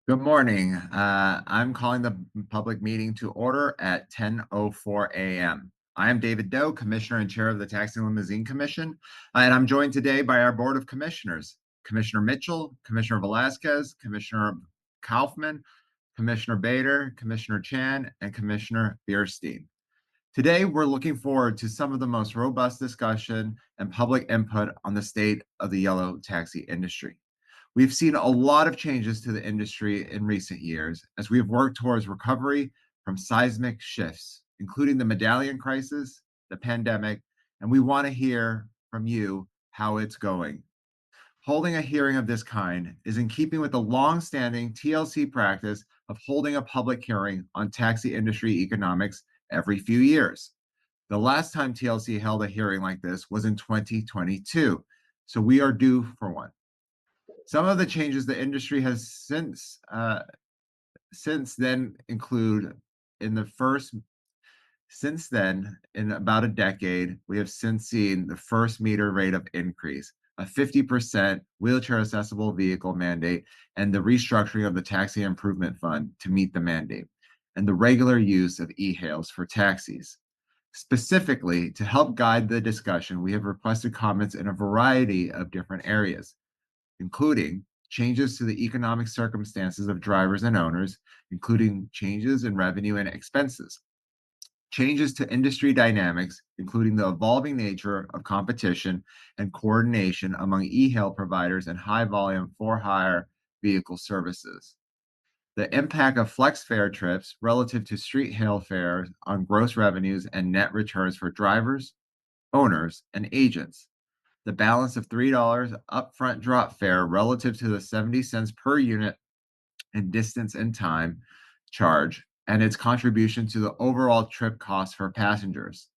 Good morning. I'm calling the public meeting to order at 10:04 a.m. I am David Doe, Commissioner and Chair of the Taxi and Limousine Commission, and I'm joined today by our Board of Commissioners, Commissioner Mitchell, Commissioner Velasquez, Commissioner Kaufman, Commissioner Bader, Commissioner Chan, and Commissioner Bierstein. Today, we're looking forward to some of the most robust discussion and public input on the state of the yellow taxi industry. We've seen a lot of changes to the industry in recent years as we have worked towards recovery from seismic shifts, including the medallion crisis, the pandemic, and we want to hear from you how it's going. Holding a hearing of this kind is in keeping with the long-standing TLC practice of holding a public hearing on taxi industry economics every few years. The last time TLC held a hearing like this was in 2022, so we are due for one. Some of the changes the industry has since then include in the first since then, in about a decade, we have since seen the first meter rate of increase, a 50% wheelchair accessible vehicle mandate, and the restructuring of the Taxi Improvement Fund to meet the mandate, and the regular use of e-hails for taxis. Specifically, to help guide the discussion, we have requested comments in a variety of different areas, including changes to the economic circumstances of drivers and owners, including changes in revenue and expenses, changes to industry dynamics, including the evolving nature of competition and coordination among e-hail providers and high-volume for-hire vehicle services, the impact of flex fare trips relative to street hail fares on gross revenues and net returns for drivers, owners, and agents, the balance of $3 upfront drop fare relative to the 70 cents per unit in distance and time charge, and its contribution to the overall trip cost for passengers.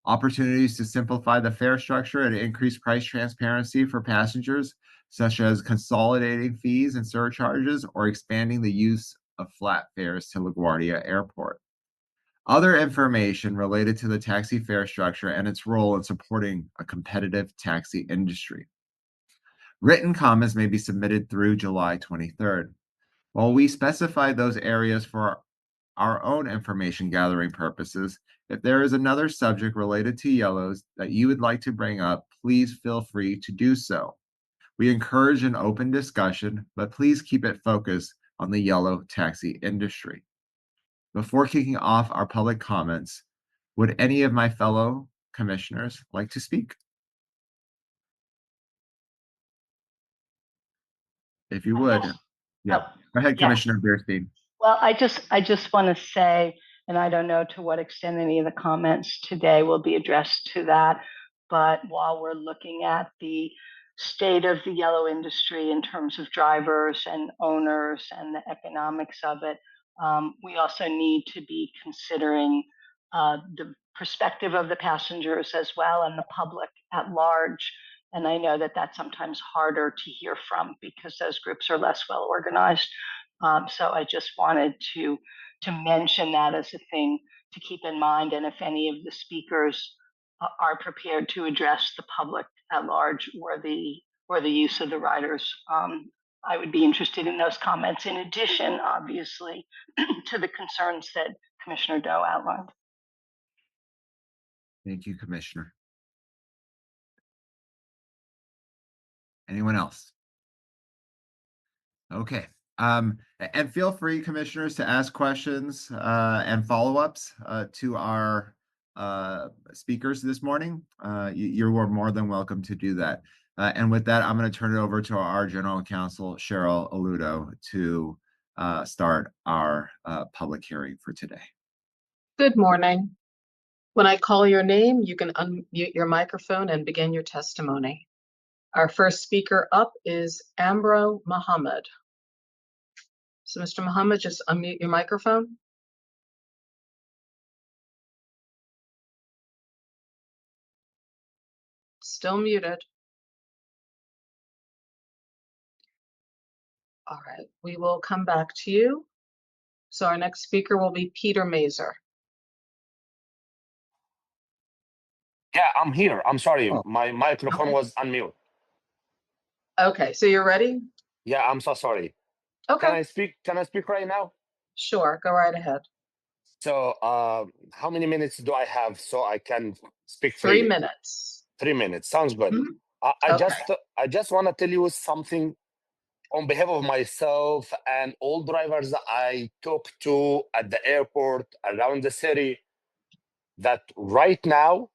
Opportunities to simplify the fare structure and increase price transparency for passengers, such as consolidating fees and surcharges or expanding the use of flat fares to LaGuardia Airport. Other information related to the taxi fare structure and its role in supporting a competitive taxi industry. Written comments may be submitted through July 23rd. While we specify those areas for our own information gathering purposes, if there is another subject related to yellows that you would like to bring up, please feel free to do so. We encourage an open discussion, but please keep it focused on the yellow taxi industry. Before kicking off our public comments, would any of my fellow commissioners like to speak? If you would. Yeah. Oh, Go ahead, yeah. Commissioner Bierstein. Well, I just want to say, and I don't know to what extent any of the comments today will be addressed to that, but while we're looking at the state of the yellow industry in terms of drivers and owners and the economics of it, we also need to be considering the perspective of the passengers as well and the public at large. And I know that that's sometimes harder to hear from because those groups are less well organized. So I just wanted to mention that as a thing to keep in mind. And if any of the speakers are prepared to address the public at large or the use of the riders, I would be interested in those comments. In addition, obviously, to the concerns that Commissioner Doe outlined. Thank you, Commissioner. Anyone else? Okay. And feel free, commissioners, to ask questions and follow-ups to our speakers this morning. You are more than welcome to do that. And with that, I'm going to turn it over to our General Counsel, Sherryl Eluto, to start our public hearing for today. Good morning. When I call your name, you can unmute your microphone and begin your testimony. Our first speaker up is Ambro Mohamed. So, Mr. Mohamed, just unmute your microphone. Still muted. All right, we will come back to you. So our next speaker will be Peter Mazer. Yeah, I'm here. I'm sorry. Oh. My microphone was unmute. Okay, so you're ready? Yeah, I'm so sorry. Okay, Can I speak right now? sure, go right ahead. So, how many minutes do I have so I can speak 3 freely? minutes. 3 minutes. Sounds good. Mhm. I Okay. I just want to tell you something on behalf of myself and all drivers that I talk to at the airport around the city, that right now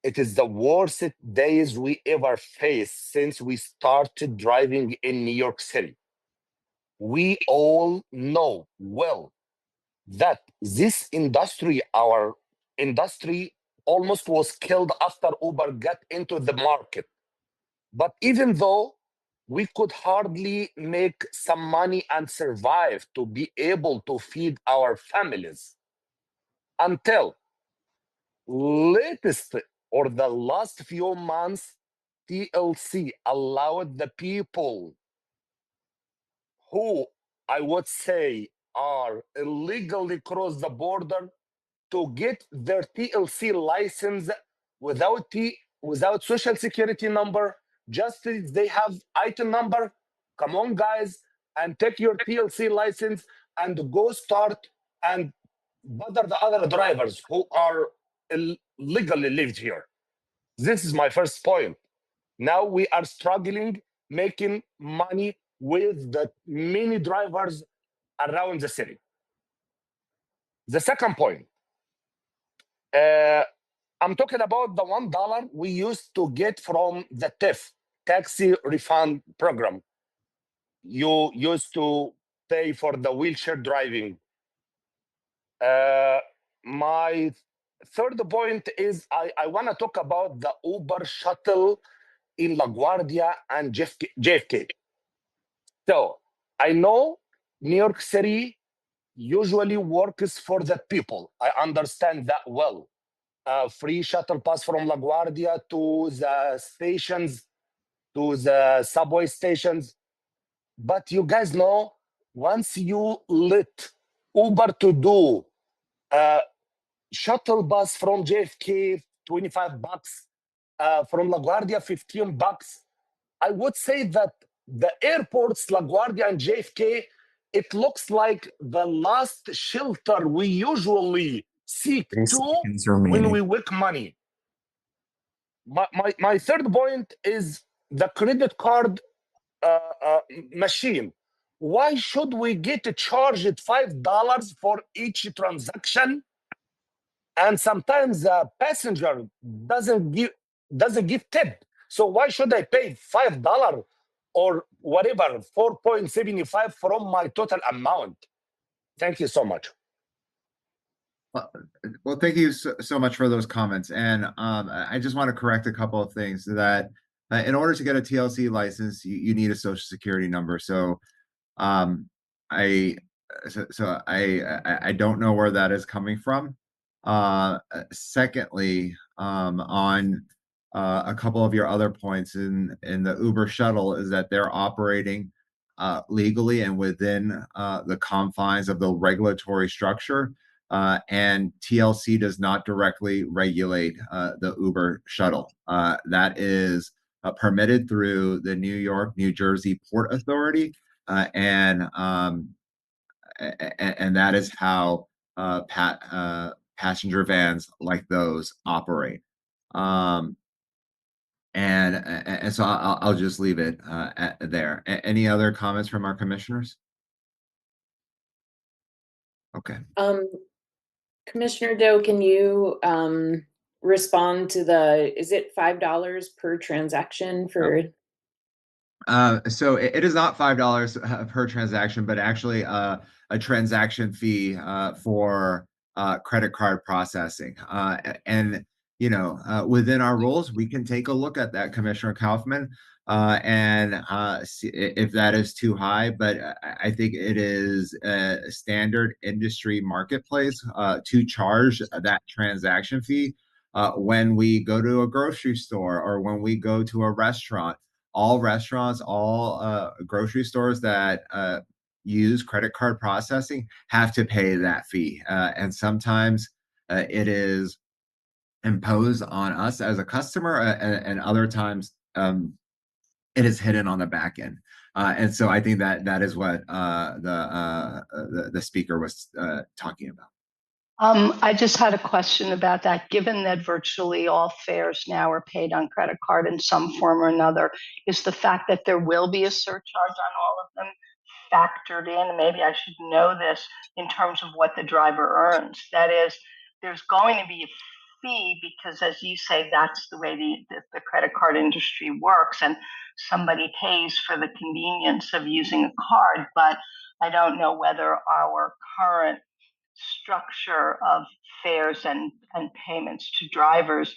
it is the worst days we ever faced since we started driving in New York City. We all know well that this industry, our industry, almost was killed after Uber got into the market. But even though we could hardly make some money and survive to be able to feed our families until latest or the last few months, TLC allowed the people who I would say are illegally cross the border to get their TLC license without social security number. Just as they have item number. Come on, guys, and take your TLC license and go start and bother the other drivers who are illegally lived here. This is my first point. Now we are struggling making money with the many drivers around the city. The second point, I'm talking about the $1 we used to get from the TIF, taxi refund program. You used to pay for the wheelchair driving. My third point is I want to talk about the Uber shuttle in LaGuardia and JFK. So I know New York City usually works for the people. I understand that well. Free shuttle pass from LaGuardia to the stations, to the subway stations. But you guys know, once you let Uber to do shuttle bus from JFK, $25, from LaGuardia, $15, I would say that the airports, LaGuardia and JFK, it looks like the last shelter we usually seek 3 to seconds when remaining. we make money. My third point is the credit card machine. Why should we get charged $5 for each transaction? And sometimes the passenger doesn't give tip. So why should I pay $5 or whatever, 4.75 from my total amount? Thank you so much. Well, thank you so much for those comments. And I just want to correct a couple of things that in order to get a TLC license, you need a social security number. So um, I I don't know where that is coming from. Secondly, on a couple of your other points in the Uber shuttle is that they're operating legally and within the confines of the regulatory structure. And TLC does not directly regulate the Uber shuttle. That is permitted through the New York, New Jersey Port Authority, and that is how passenger vans like those operate. Um, and so I'll just leave it there. Any other comments from our commissioners? Okay. Commissioner Doe, can you respond to is it $5 per transaction for? So it is not $5 per transaction, but actually a transaction fee for credit card processing. And within our rules, we can take a look at that, Commissioner Kaufman, and see if that is too high. But I think it is a standard industry marketplace to charge that transaction fee when we go to a grocery store or when we go to a restaurant. All restaurants, all grocery stores that use credit card processing have to pay that fee. And sometimes it is imposed on us as a customer, and other times it is hidden on the back end. And so I think that that is what the speaker was talking about. I just had a question about that. Given that virtually all fares now are paid on credit card in some form or another, is the fact that there will be a surcharge on all of them factored in? Maybe I should know this in terms of what the driver earns. That is, there's going to be a fee because, as you say, that's the way the credit card industry works, and somebody pays for the convenience of using a card. But I don't know whether our current structure of fares and payments to drivers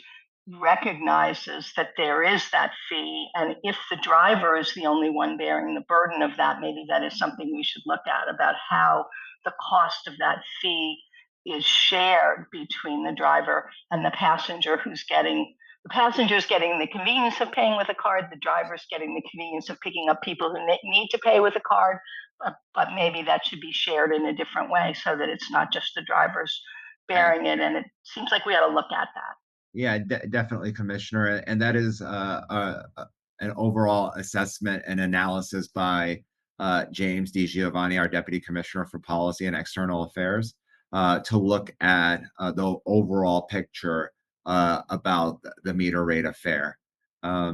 recognizes that there is that fee. And if the driver is the only one bearing the burden of that, maybe that is something we should look at about how the cost of that fee is shared between the driver and the passenger who's getting the passenger's getting the convenience of paying with a card, the driver's getting the convenience of picking up people who need to pay with a card, but maybe that should be shared in a different way so that it's not just the drivers bearing it. And it seems like we ought to look at that. Yeah, definitely, Commissioner. And that is an overall assessment and analysis by James DiGiovanni, our Deputy Commissioner for Policy and External Affairs, to look at the overall picture about the meter rate of fare. I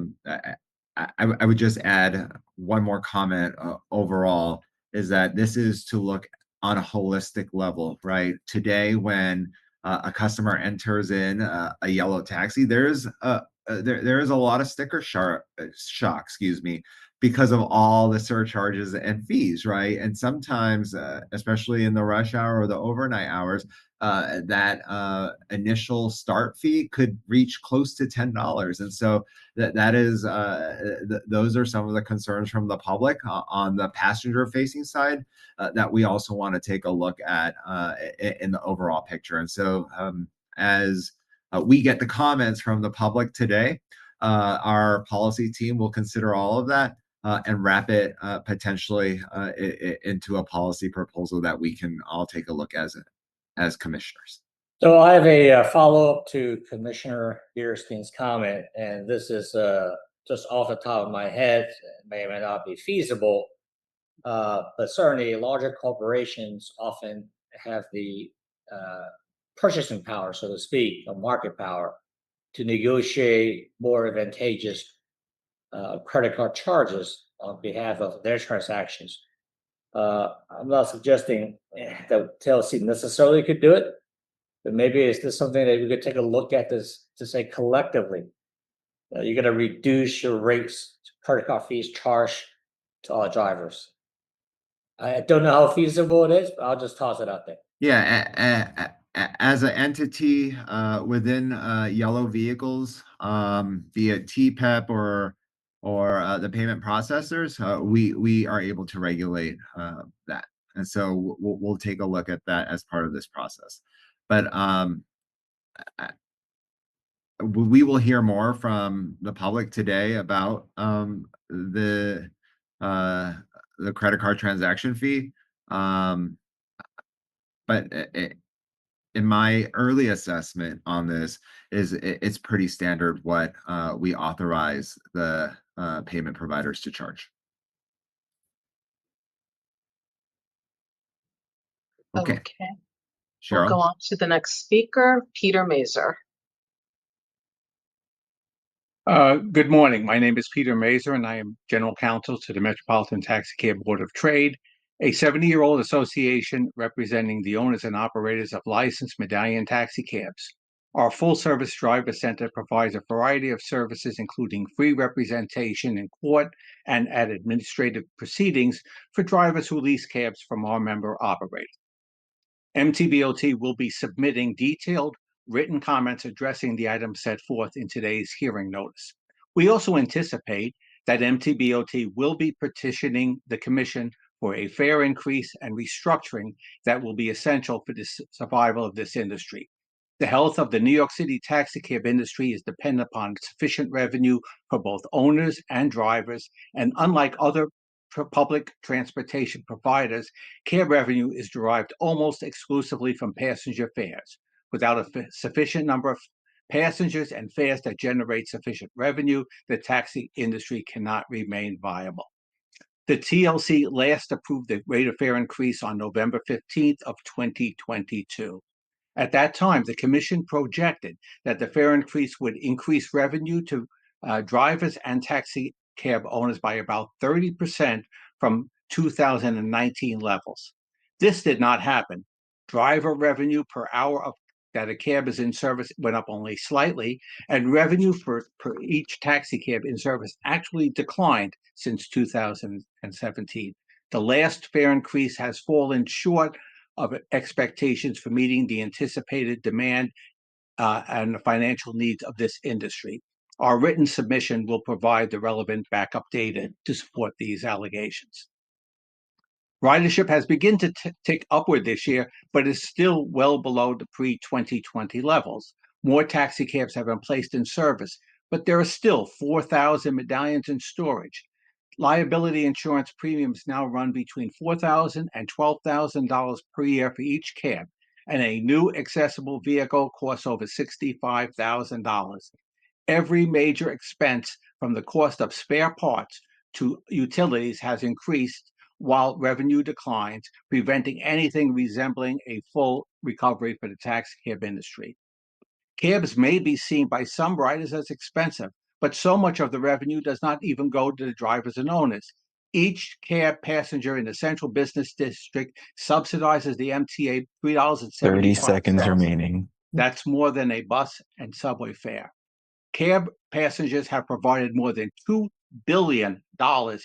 would just add one more comment overall, is that this is to look on a holistic level, right? Today, when a customer enters in a yellow taxi, there is a lot of sticker shock, excuse me, because of all the surcharges and fees, right? And sometimes, especially in the rush hour or the overnight hours, that initial start fee could reach close to $10. And so that is those are some of the concerns from the public on the passenger facing side that we also want to take a look at in the overall picture. And so as we get the comments from the public today, our policy team will consider all of that and wrap it potentially into a policy proposal that we can all take a look as commissioners. So I have a follow-up to Commissioner Bierstein's comment, and this is just off the top of my head. It may or may not be feasible, but certainly larger corporations often have the purchasing power, so to speak, the market power, to negotiate more advantageous credit card charges on behalf of their transactions. I'm not suggesting that TLC necessarily could do it, but maybe is this something that we could take a look at this to say collectively, you're going to reduce your rates, credit card fees charged to all drivers. I don't know how feasible it is, but I'll just toss it out there. Yeah, as an entity within yellow vehicles, be it TPEP or the payment processors, we are able to regulate that, and so we'll take a look at that as part of this process. But we will hear more from the public today about the credit card transaction fee. But in my early assessment on this is it's pretty standard what we authorize the payment providers to charge. Okay. We'll go Sherryl? on to the next speaker, Peter Mazer. Good morning. My name is Peter Mazer, and I am General Counsel to the Metropolitan Taxicab Board of Trade, a 70-year-old association representing the owners and operators of licensed medallion taxicabs. Our full-service driver center provides a variety of services, including free representation in court and at administrative proceedings for drivers who lease cabs from our member operators. MTBOT will be submitting detailed written comments addressing the items set forth in today's hearing notice. We also anticipate that MTBOT will be petitioning the Commission for a fare increase and restructuring that will be essential for the survival of this industry. The health of the New York City taxicab industry is dependent upon sufficient revenue for both owners and drivers, and unlike other public transportation providers, cab revenue is derived almost exclusively from passenger fares. Without a sufficient number of passengers and fares that generate sufficient revenue, the taxi industry cannot remain viable. The TLC last approved the rate of fare increase on November 15th of 2022. At that time, the commission projected that the fare increase would increase revenue to drivers and taxi cab owners by about 30% from 2019 levels. This did not happen. Driver revenue per hour that a cab is in service went up only slightly, and revenue per each taxi cab in service actually declined since 2017. The last fare increase has fallen short of expectations for meeting the anticipated demand and the financial needs of this industry. Our written submission will provide the relevant backup data to support these allegations. Ridership has begun to tick upward this year, but is still well below the pre-2020 levels. More taxi cabs have been placed in service, but there are still 4,000 medallions in storage. Liability insurance premiums now run between $4,000 and $12,000 per year for each cab, and a new accessible vehicle costs over $65,000. Every major expense, from the cost of spare parts to utilities, has increased while revenue declines, preventing anything resembling a full recovery for the taxi cab industry. Cabs may be seen by some riders as expensive, but so much of the revenue does not even go to the drivers and owners. Each cab passenger in the central business district subsidizes the MTA $3.75. 30 seconds remaining. That's more than a bus and subway fare. Cab passengers have provided more than $2 billion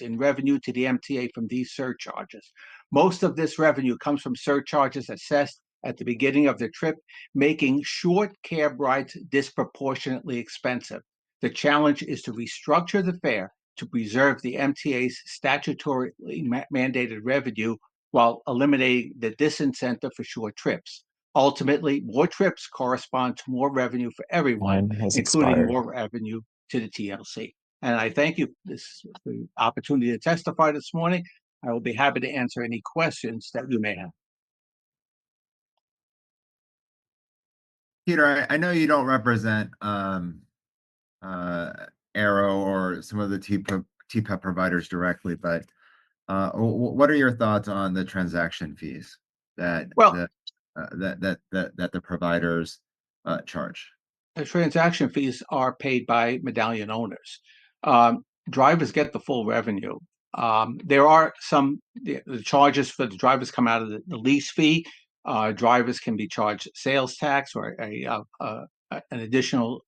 in revenue to the MTA from these surcharges. Most of this revenue comes from surcharges assessed at the beginning of the trip, making short cab rides disproportionately expensive. The challenge is to restructure the fare to preserve the MTA's statutorily mandated revenue while eliminating the disincentive for short trips. Ultimately, more trips correspond to more revenue for everyone, including more revenue to the TLC. And I thank you for the opportunity to testify this morning. I will be happy to answer any questions that you may have. Peter, I know you don't represent Aero or some of the TPEP providers directly, but what are your thoughts on the transaction fees that the providers charge? The transaction fees are paid by medallion owners. Drivers get the full revenue. There are the charges for the drivers come out of the lease fee. Drivers can be charged sales tax or an additional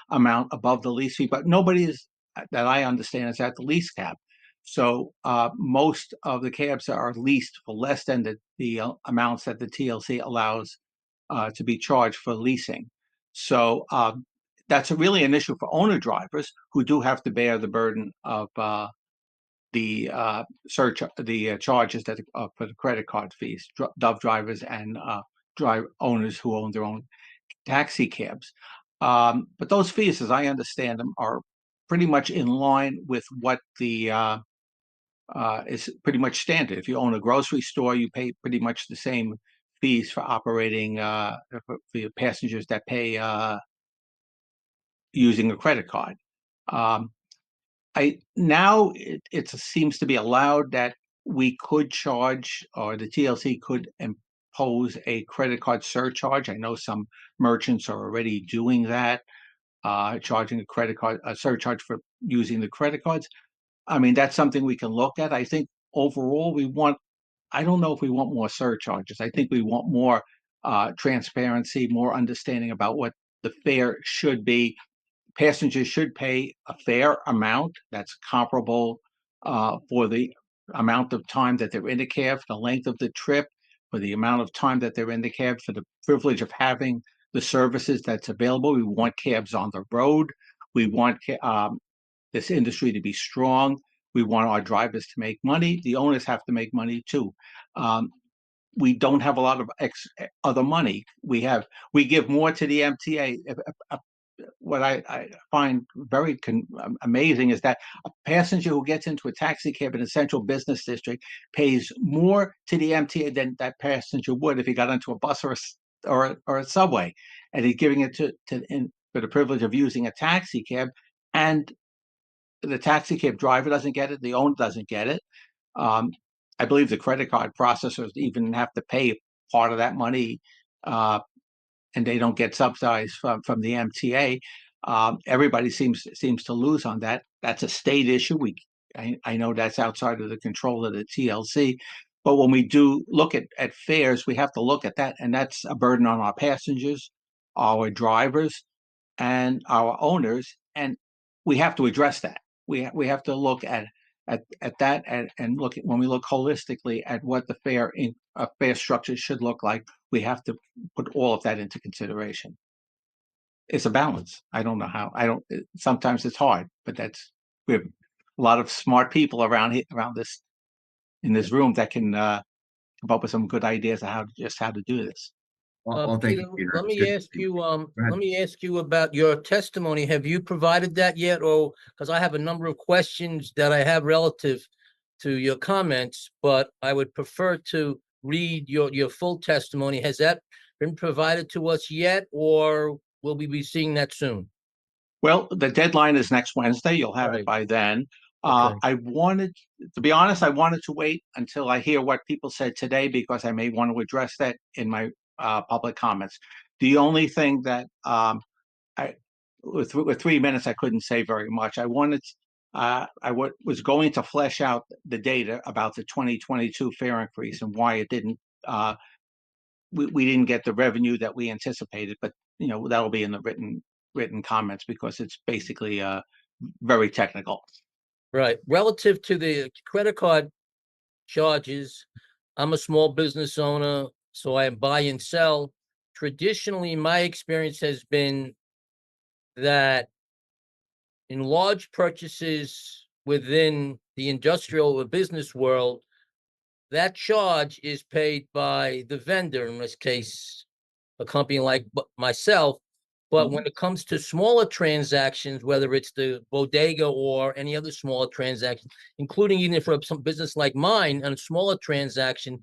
amount above the lease fee, but nobody is, that I understand, is at the lease cap. So most of the cabs are leased for less than the amounts that the TLC allows to be charged for leasing. So that's really an issue for owner drivers who do have to bear the burden of the charges that for the credit card fees, Dove drivers and owners who own their own taxi cabs. But those fees, as I understand them, are pretty much in line with what the is pretty much standard. If you own a grocery store, you pay pretty much the same fees for operating for your passengers that pay using a credit card. Now it seems to be allowed that we could charge, or the TLC could impose a credit card surcharge. I know some merchants are already doing that, charging a surcharge for using the credit cards. I mean, that's something we can look at. I think overall I don't know if we want more surcharges. I think we want more transparency, more understanding about what the fare should be. Passengers should pay a fair amount that's comparable for the amount of time that they're in the cab, for the length of the trip, for the amount of time that they're in the cab, for the privilege of having the services that's available. We want cabs on the road. We want this industry to be strong. We want our drivers to make money. The owners have to make money too. We don't have a lot of other money. We give more to the MTA. What I find very amazing is that a passenger who gets into a taxi cab in a central business district pays more to the MTA than that passenger would if he got onto a bus or a subway, and he's giving it for the privilege of using a taxi cab. And the taxi cab driver doesn't get it, the owner doesn't get it. I believe the credit card processors even have to pay part of that money, and they don't get subsidized from the MTA. Everybody seems to lose on that. That's a state issue. I know that's outside of the control of the TLC. But when we do look at fares, we have to look at that, and that's a burden on our passengers, our drivers, and our owners, and we have to address that. We have to look at that, and look at, when we look holistically at what the fare structure should look like, we have to put all of that into consideration. It's a balance. I don't know how. Sometimes it's hard, but we have a lot of smart people around this in this room that can come up with some good ideas of how to do this. Well, thank you, Peter. Let It's me good to ask see you, Go ahead. let me ask you about your testimony. Have you provided that yet? Or, because I have a number of questions that I have relative to your comments, but I would prefer to read your full testimony. Has that been provided to us yet, or will we be seeing that soon? Well, the deadline is next Wednesday. You'll have it Right. by then. Okay. To be honest, I wanted to wait until I hear what people said today, because I may want to address that in my public comments. The only thing that with 3 minutes, I couldn't say very much. Was going to flesh out the data about the 2022 fare increase and why it didn't. We didn't get the revenue that we anticipated, but that'll be in the written comments, because it's basically very technical. Right. Relative to the credit card charges, I'm a small business owner, so I buy and sell. Traditionally, my experience has been that in large purchases within the industrial or business world, that charge is paid by the vendor, in this case, a company like myself. But when it comes to smaller transactions, whether it's the bodega or any other smaller transaction, including even for some business like mine, and a smaller transaction,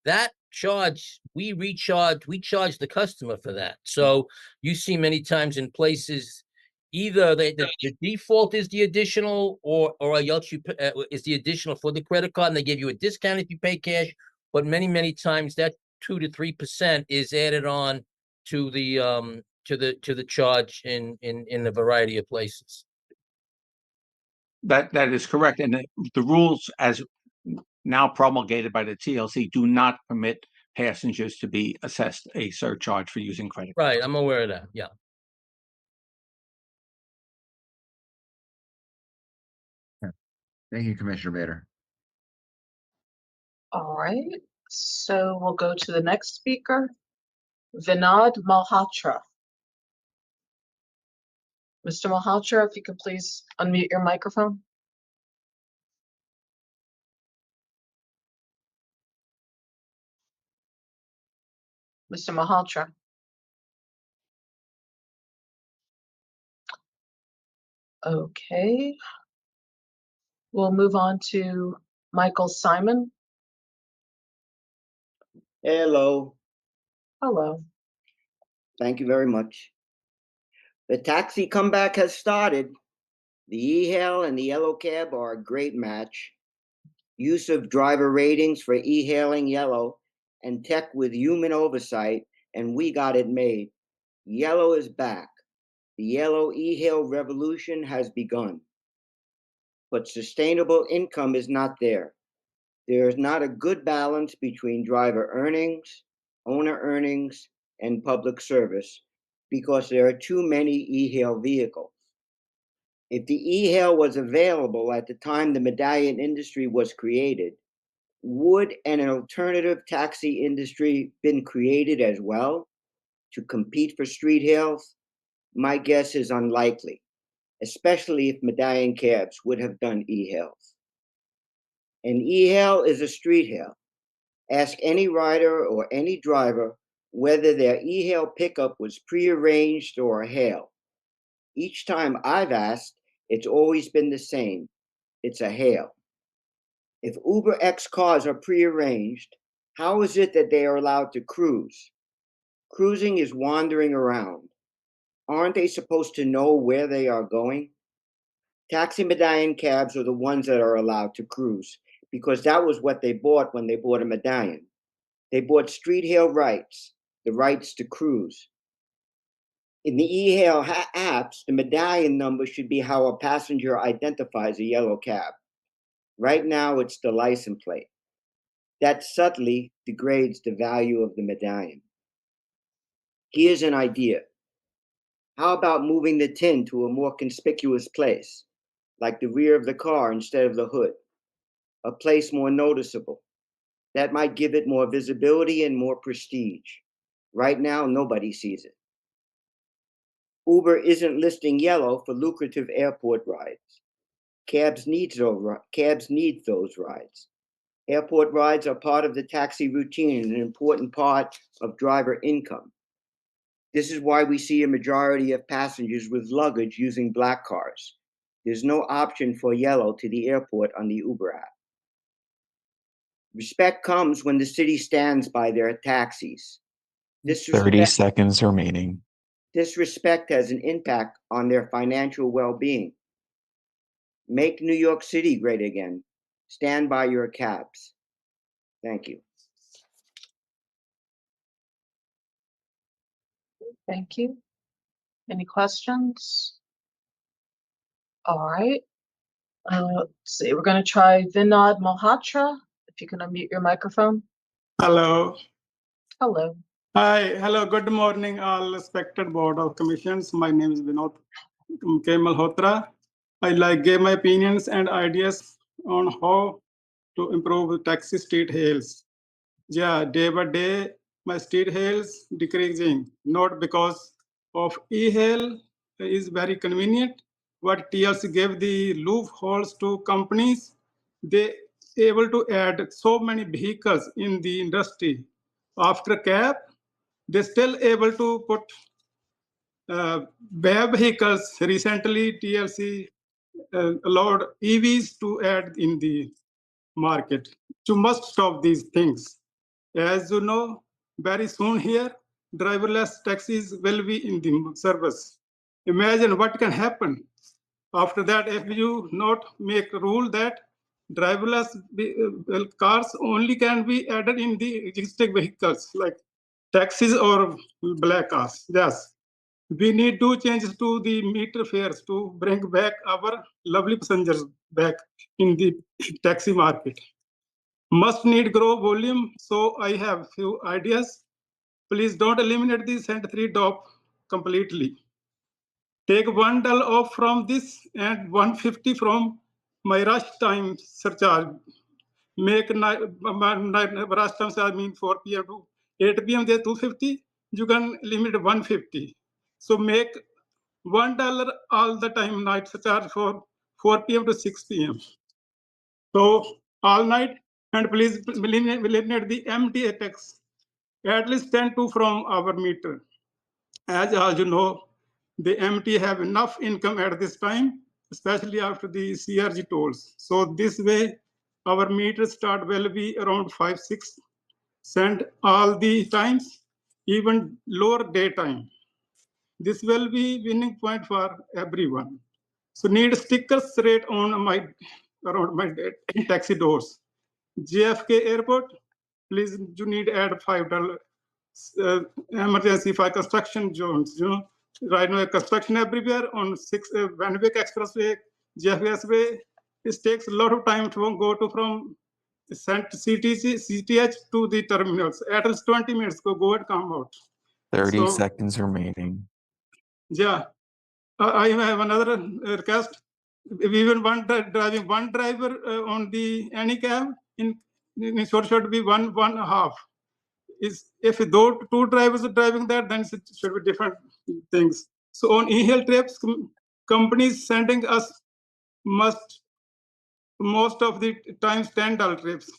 that charge, we charge the customer for that. So you see many times in places, either the default is the additional, or else is the additional for the credit card, and they give you a discount if you pay cash. But many times that 2 to 3% is added on to the charge in a variety of places. That is correct, and the rules as now promulgated by the TLC do not permit passengers to be assessed a surcharge for using credit cards. Right, I'm aware of that. Yeah. Thank you, Commissioner Bader. All right, so we'll go to the next speaker, Vinod Malhotra. Mr. Malhotra, if you could please unmute your microphone. Mr. Malhotra. Okay. We'll move on to Michael Simon. Hello. Hello. Thank you very much. The taxi comeback has started. The e-hail and the yellow cab are a great match. Use of driver ratings for e-hailing yellow and tech with human oversight, and we got it made. Yellow is back. The yellow e-hail revolution has begun. But sustainable income is not there. There is not a good balance between driver earnings, owner earnings, and public service, because there are too many e-hail vehicles. If the e-hail was available at the time the medallion industry was created, would an alternative taxi industry been created as well to compete for street hails? My guess is unlikely, especially if medallion cabs would have done e-hails. An e-hail is a street hail. Ask any rider or any driver whether their e-hail pickup was prearranged or a hail. Each time I've asked, it's always been the same. It's a hail. If Uber X cars are prearranged, how is it that they are allowed to cruise? Cruising is wandering around. Aren't they supposed to know where they are going? Taxi medallion cabs are the ones that are allowed to cruise because that was what they bought when they bought a medallion. They bought street hail rights, the rights to cruise. In the e-hail apps, the medallion number should be how a passenger identifies a yellow cab. Right now, it's the license plate. That subtly degrades the value of the medallion. Here's an idea. How about moving the tin to a more conspicuous place, like the rear of the car instead of the hood? A place more noticeable. That might give it more visibility and more prestige. Right now, nobody sees it. Uber isn't listing yellow for lucrative airport rides. Cabs need those rides. Airport rides are part of the taxi routine and an important part of driver income. This is why we see a majority of passengers with luggage using black cars. There's no option for yellow to the airport on the Uber app. Respect comes when the city stands by their taxis. 30 seconds remaining. Disrespect has an impact on their financial well-being. Make New York City great again. Stand by your cabs. Thank you. Thank you. Any questions? All right. Let's see, we're going to try Vinod Malhotra. If you can unmute your microphone. Hello. Hello. Hi. Hello. Good morning, all respected Board of Commissions. My name is Vinod Malhotra. I give my opinions and ideas on how to improve taxi street hails. Yeah, day by day, my street hails decreasing, not because of e-hail is very convenient. What TLC gave the loopholes to companies, they able to add so many vehicles in the industry. After cab, they still able to put BEV vehicles. Recently, TLC allowed EVs to add in the market. You must stop these things. As you know, very soon here, driverless taxis will be in the service. Imagine what can happen after that if you not make a rule that driverless cars only can be added in the existing vehicles like taxis or black cars. Yes, we need to change to the meter fares to bring back our lovely passengers back in the taxi market. Must need grow volume, so I have few ideas. Please don't eliminate the cent 3 DOP completely. Take $1 off from this and 150 from my rush time surcharge. Make rush time surcharge mean 4 p.m. to 8 p.m. there 250. You can limit 150. So make $1 all the time night surcharge for 4 p.m. to 6 p.m. So all night, and please eliminate the MTA tax, at least 10 to from our meter. As you know, the MT have enough income at this time, especially after the CRG tolls. So this way, our meters start will be around 5-6 cent all the times, even lower daytime. This will be winning point for everyone. So need stickers rate on my around my taxi doors. JFK Airport, please you need add $5 emergency for construction zones. You know, right now construction everywhere on Van Wyck Expressway, JFK Expressway. It takes a lot of time to go to from CTH to the terminals. At least 20 minutes go and come out. 30 seconds remaining. Yeah, I have another request. Even driving one driver on the any cab in short should be one and a half. Is if those two drivers are driving there, then it should be different things. So on e-hail trips, companies sending us most of the times $10 trips.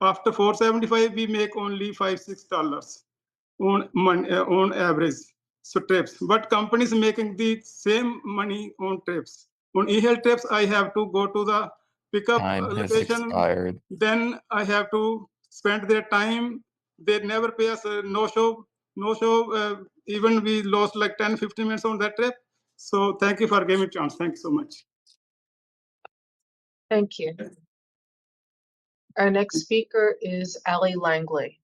After 475, we make only $5-6 on average. So trips, but companies making the same money on trips. On e-hail trips, I have to go to the pickup Time has location. expired. Then I have to spend their time. They never pay us no show. Even we lost like 10-15 minutes on that trip. So thank you for giving me a chance. Thank you so much. Thank you. Our next speaker is Alli Langley.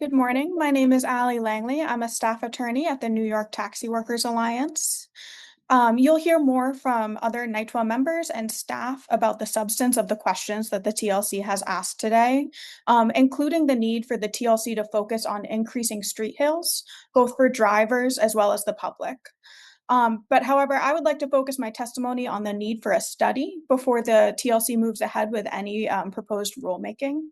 Good morning. My name is Alli Langley. I'm a staff attorney at the New York Taxi Workers Alliance. You'll hear more from other NYTWA members and staff about the substance of the questions that the TLC has asked today, including the need for the TLC to focus on increasing street hails, both for drivers as well as the public. But however, I would like to focus my testimony on the need for a study before the TLC moves ahead with any proposed rulemaking.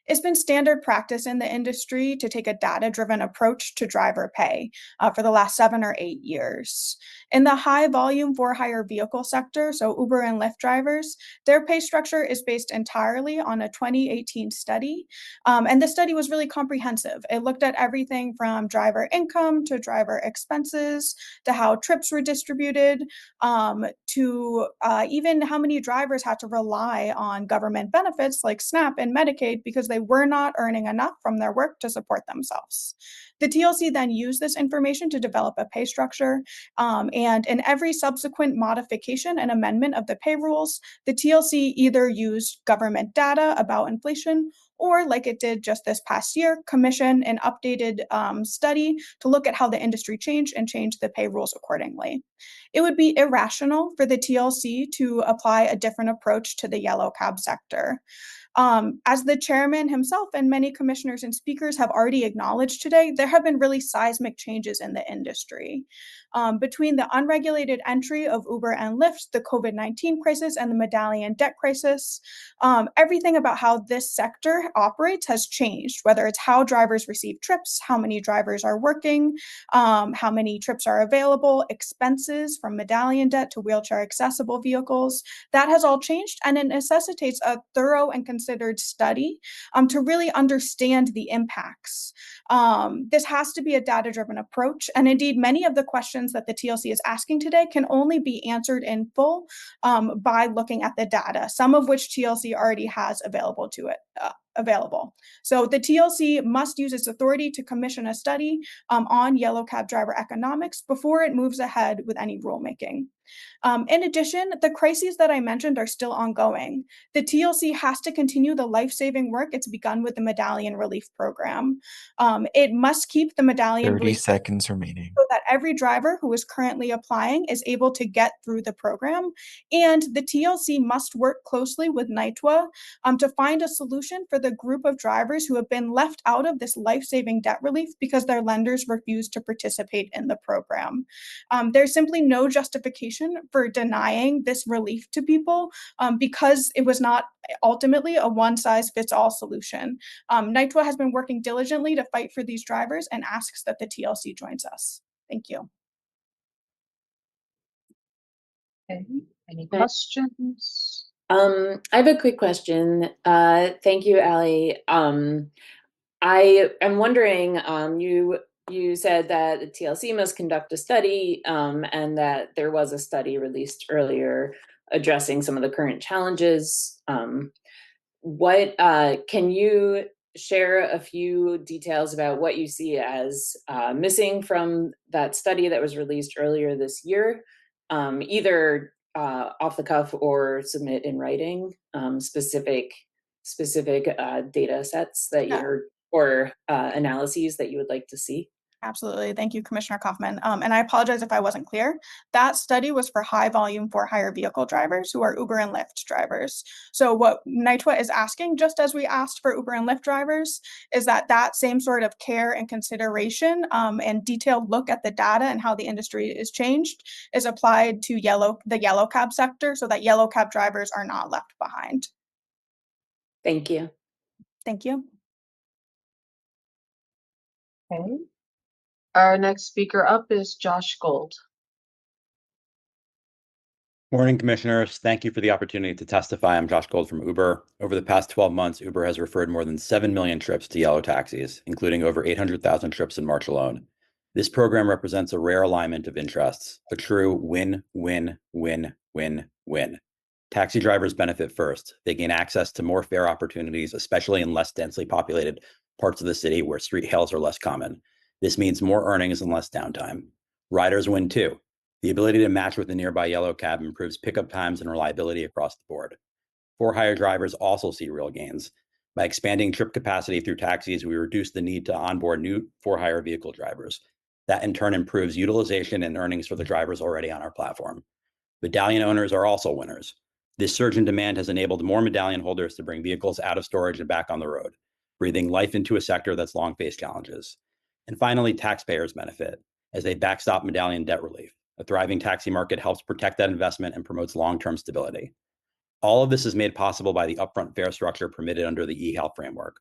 It's been standard practice in the industry to take a data-driven approach to driver pay for the last 7 or 8 years. In the high volume for hire vehicle sector, so Uber and Lyft drivers, their pay structure is based entirely on a 2018 study. And the study was really comprehensive. It looked at everything from driver income to driver expenses to how trips were distributed to even how many drivers had to rely on government benefits like SNAP and Medicaid because they were not earning enough from their work to support themselves. The TLC then used this information to develop a pay structure, and in every subsequent modification and amendment of the pay rules, the TLC either used government data about inflation or, like it did just this past year, commission an updated study to look at how the industry changed and change the pay rules accordingly. It would be irrational for the TLC to apply a different approach to the yellow cab sector. As the chairman himself and many commissioners and speakers have already acknowledged today, there have been really seismic changes in the industry. Between the unregulated entry of Uber and Lyft, the COVID-19 crisis, and the medallion debt crisis, everything about how this sector operates has changed, whether it's how drivers receive trips, how many drivers are working, how many trips are available, expenses from medallion debt to wheelchair accessible vehicles. That has all changed, and it necessitates a thorough and considered study to really understand the impacts. This has to be a data-driven approach, and indeed many of the questions that the TLC is asking today can only be answered in full by looking at the data, some of which TLC already has available to it. So the TLC must use its authority to commission a study on yellow cab driver economics before it moves ahead with any rulemaking. In addition, the crises that I mentioned are still ongoing. The TLC has to continue the life-saving work it's begun with the Medallion Relief Program. It must keep the Medallion 30 Relief seconds remaining. so that every driver who is currently applying is able to get through the program. And the TLC must work closely with NYTWA to find a solution for the group of drivers who have been left out of this life-saving debt relief because their lenders refuse to participate in the program. There's simply no justification for denying this relief to people because it was not ultimately a one-size-fits-all solution. NYTWA has been working diligently to fight for these drivers and asks that the TLC joins us. Thank you. Okay. Any questions? I have a quick question. Thank you, Alli. I am wondering, you said that the TLC must conduct a study, and that there was a study released earlier addressing some of the current challenges. What can you share a few details about what you see as missing from that study that was released earlier this year, either off the cuff or submit in writing specific data sets that you're or analyses that you would like to see? Absolutely. Thank you, Commissioner Kaufman. And I apologize if I wasn't clear. That study was for high volume for hire vehicle drivers who are Uber and Lyft drivers. So what NYTWA is asking, just as we asked for Uber and Lyft drivers, is that that same sort of care and consideration and detailed look at the data and how the industry is changed is applied to the yellow cab sector so that yellow cab drivers are not left behind. Thank you. Thank you. Okay. Our next speaker up is Josh Gold. Morning, commissioners. Thank you for the opportunity to testify. I'm Josh Gold from Uber. Over the past 12 months, Uber has referred more than 7 million trips to yellow taxis, including over 800,000 trips in March alone. This program represents a rare alignment of interests, a true win, win, win, win, win. Taxi drivers benefit first. They gain access to more fare opportunities, especially in less densely populated parts of the city where street hails are less common. This means more earnings and less downtime. Riders win too. The ability to match with a nearby yellow cab improves pickup times and reliability across the board. For-hire drivers also see real gains. By expanding trip capacity through taxis, we reduce the need to onboard new for-hire vehicle drivers. That in turn improves utilization and earnings for the drivers already on our platform. Medallion owners are also winners. This surge in demand has enabled more medallion holders to bring vehicles out of storage and back on the road, breathing life into a sector that's long faced challenges. And finally, taxpayers benefit as they backstop medallion debt relief. A thriving taxi market helps protect that investment and promotes long-term stability. All of this is made possible by the upfront fare structure permitted under the eHealth framework.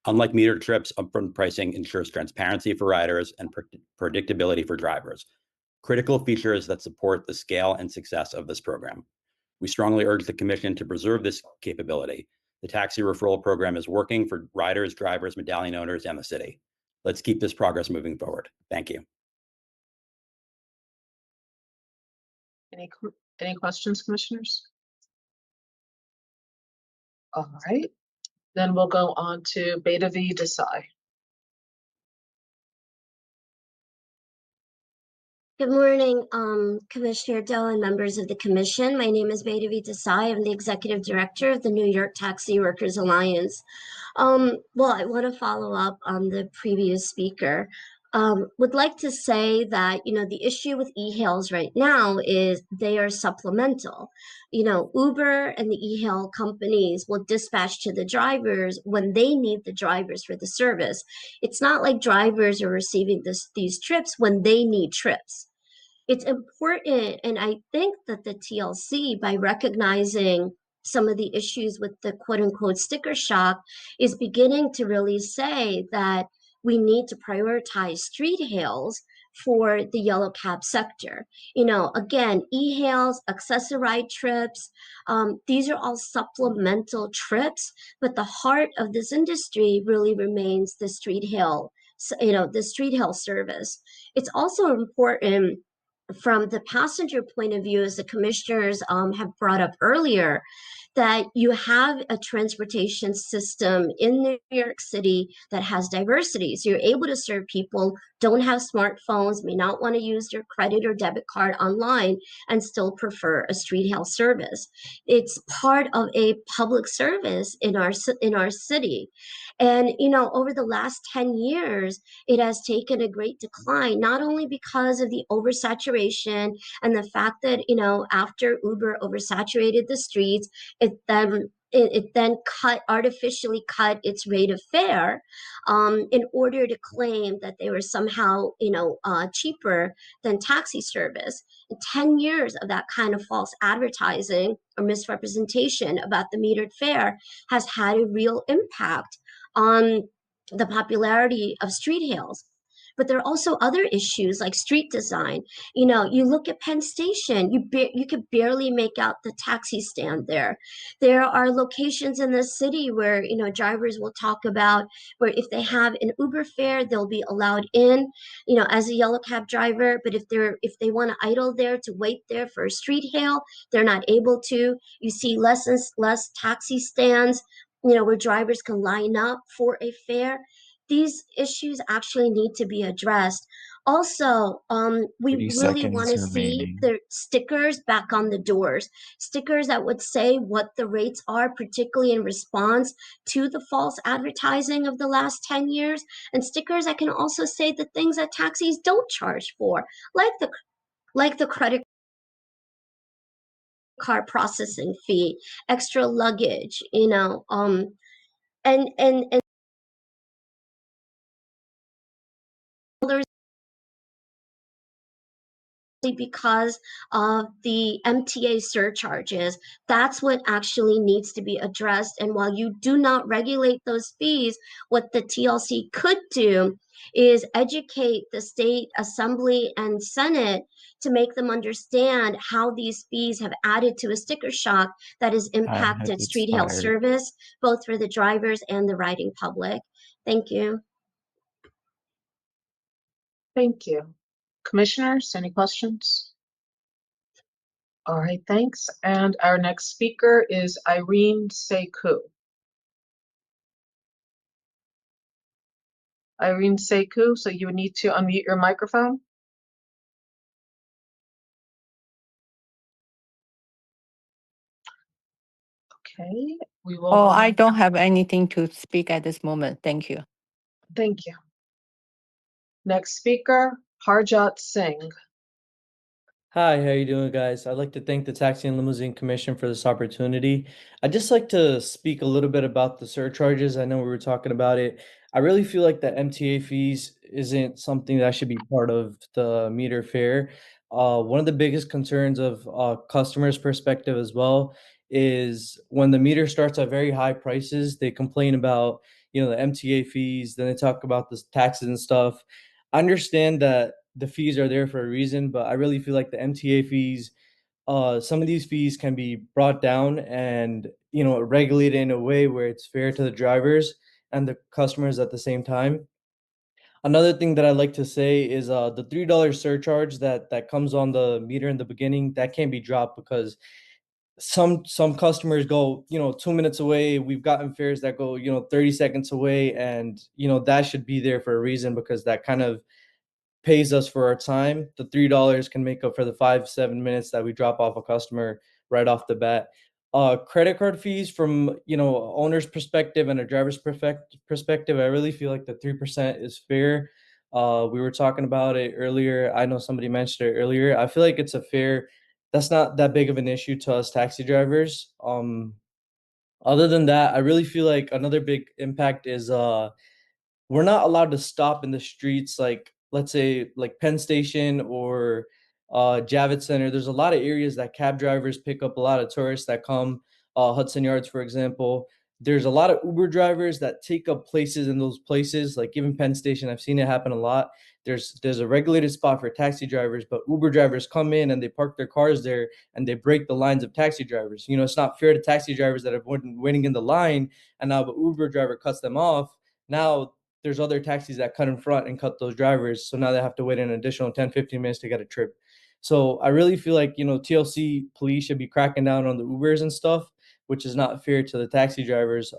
Unlike metered trips, upfront pricing ensures transparency for riders and predictability for drivers, critical features that support the scale and success of this program. We strongly urge the Commission to preserve this capability. The taxi referral program is working for riders, drivers, medallion owners, and the city. Let's keep this progress moving forward. Thank you. Any questions, commissioners? All right, then we'll go on to Bhairavi Desai. Good morning, Commissioner Doe and members of the Commission. My name is Bhairavi Desai. I'm the Executive Director of the New York Taxi Workers Alliance. Well, I want to follow up on the previous speaker. Would like to say that, the issue with e-hails right now is they are supplemental. Uber and the e-hail companies will dispatch to the drivers when they need the drivers for the service. It's not like drivers are receiving these trips when they need trips. It's important, and I think that the TLC, by recognizing some of the issues with the quote unquote sticker shock, is beginning to really say that we need to prioritize street hails for the yellow cab sector. Again, e-hails, accessoride trips, these are all supplemental trips, but the heart of this industry really remains the street hail, the street hail service. It's also important from the passenger point of view, as the commissioners have brought up earlier, that you have a transportation system in New York City that has diversity. So you're able to serve people, don't have smartphones, may not want to use their credit or debit card online, and still prefer a street hail service. It's part of a public service in our city. And, over the last 10 years, it has taken a great decline, not only because of the oversaturation and the fact that, after Uber oversaturated the streets, it then artificially cut its rate of fare in order to claim that they were somehow, cheaper than taxi service. 10 years of that kind of false advertising or misrepresentation about the metered fare has had a real impact on the popularity of street hails. But there are also other issues like street design. You look at Penn Station, you could barely make out the taxi stand there. There are locations in the city where, drivers will talk about where if they have an Uber fare, they'll be allowed in, as a yellow cab driver. But if they want to idle there to wait there for a street hail, they're not able to. You see less and less taxi stands, where drivers can line up for a fare. These issues actually need to be addressed. Also, we 30 really want to seconds see remaining. the stickers back on the doors, stickers that would say what the rates are, particularly in response to the false advertising of the last 10 years, and stickers that can also say the things that taxis don't charge for, like the credit card processing fee, extra luggage, and there's because of the MTA surcharges. That's what actually needs to be addressed. And while you do not regulate those fees, what the TLC could do is educate the state assembly and Senate to make them understand how these fees have added to a sticker shock that has Time has impacted street hail expired. service, both for the drivers and the riding public. Thank you. Thank you. Commissioners, any questions? All right, thanks. And our next speaker is Irene Sekou. Irene Sekou, so you would need to unmute your microphone. Okay, we will. Oh, I don't have anything to speak at this moment. Thank you. Thank you. Next speaker, Harjot Singh. Hi, how you doing, guys? I'd like to thank the Taxi and Limousine Commission for this opportunity. I'd just like to speak a little bit about the surcharges. I know we were talking about it. I really feel like the MTA fees isn't something that should be part of the meter fare. One of the biggest concerns of customers' perspective as well is when the meter starts at very high prices, they complain about, the MTA fees, then they talk about the taxes and stuff. I understand that the fees are there for a reason, but I really feel like the MTA fees, some of these fees can be brought down and, regulated in a way where it's fair to the drivers and the customers at the same time. Another thing that I like to say is the $3 surcharge that comes on the meter in the beginning, that can't be dropped because some customers go, 2 minutes away. We've gotten fares that go, 30 seconds away, and that should be there for a reason because that kind of pays us for our time. The $3 can make up for the 5-7 minutes that we drop off a customer right off the bat. Credit card fees from owner's perspective and a driver's perspective, I really feel like the 3% is fair. We were talking about it earlier. I know somebody mentioned it earlier. I feel like it's a fair. That's not that big of an issue to us taxi drivers. Other than that, I really feel like another big impact is we're not allowed to stop in the streets, like let's say like Penn Station or Javits Center. There's a lot of areas that cab drivers pick up a lot of tourists that come, Hudson Yards, for example. There's a lot of Uber drivers that take up places in those places, like even Penn Station. I've seen it happen a lot. There's a regulated spot for taxi drivers, but Uber drivers come in and they park their cars there and they break the lines of taxi drivers. It's not fair to taxi drivers that have been waiting in the line, and now the Uber driver cuts them off. Now there's other taxis that cut in front and cut those drivers. So now they have to wait an additional 10-15 minutes to get a trip. So I really feel like, TLC police should be cracking down on the Ubers and stuff, which is not fair to the taxi drivers.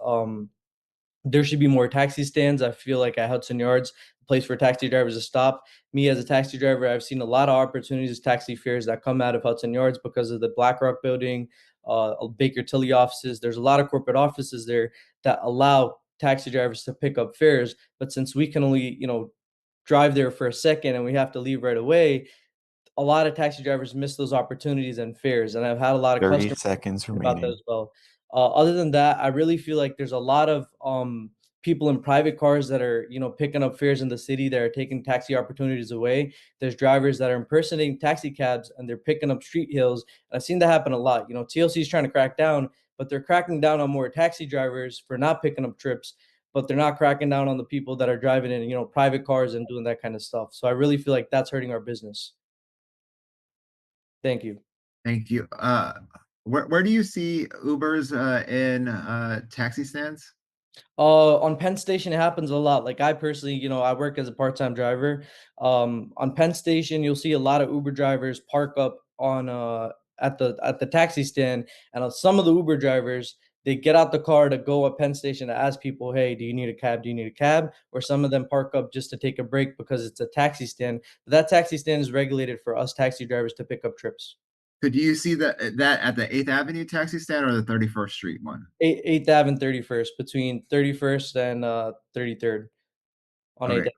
There should be more taxi stands. I feel like at Hudson Yards, a place for taxi drivers to stop. Me as a taxi driver, I've seen a lot of opportunities, taxi fares that come out of Hudson Yards because of the BlackRock building, Baker Tilly offices. There's a lot of corporate offices there that allow taxi drivers to pick up fares. But since we can only, drive there for a second and we have to leave right away, a lot of taxi drivers miss those opportunities and fares. And I've had a lot of 30 customers seconds about that remaining. as well. Other than that, I really feel like there's a lot of people in private cars that are, picking up fares in the city that are taking taxi opportunities away. There's drivers that are impersonating taxi cabs and they're picking up street hails. And I've seen that happen a lot. TLC is trying to crack down, but they're cracking down on more taxi drivers for not picking up trips, but they're not cracking down on the people that are driving in, private cars and doing that kind of stuff. So I really feel like that's hurting our business. Thank you. Thank you. Where do you see Ubers in taxi stands? On Penn Station, it happens a lot. Like I personally, I work as a part-time driver. On Penn Station, you'll see a lot of Uber drivers park up on at the taxi stand, and some of the Uber drivers, they get out the car to go at Penn Station to ask people, "Hey, do you need a cab? Do you need a cab?" Or some of them park up just to take a break because it's a taxi stand. But that taxi stand is regulated for us taxi drivers to pick up trips. Could you see that at the 8th Avenue taxi stand or the 31st Street one? 8th Ave and 31st, between 31st and 33rd on 8th Okay.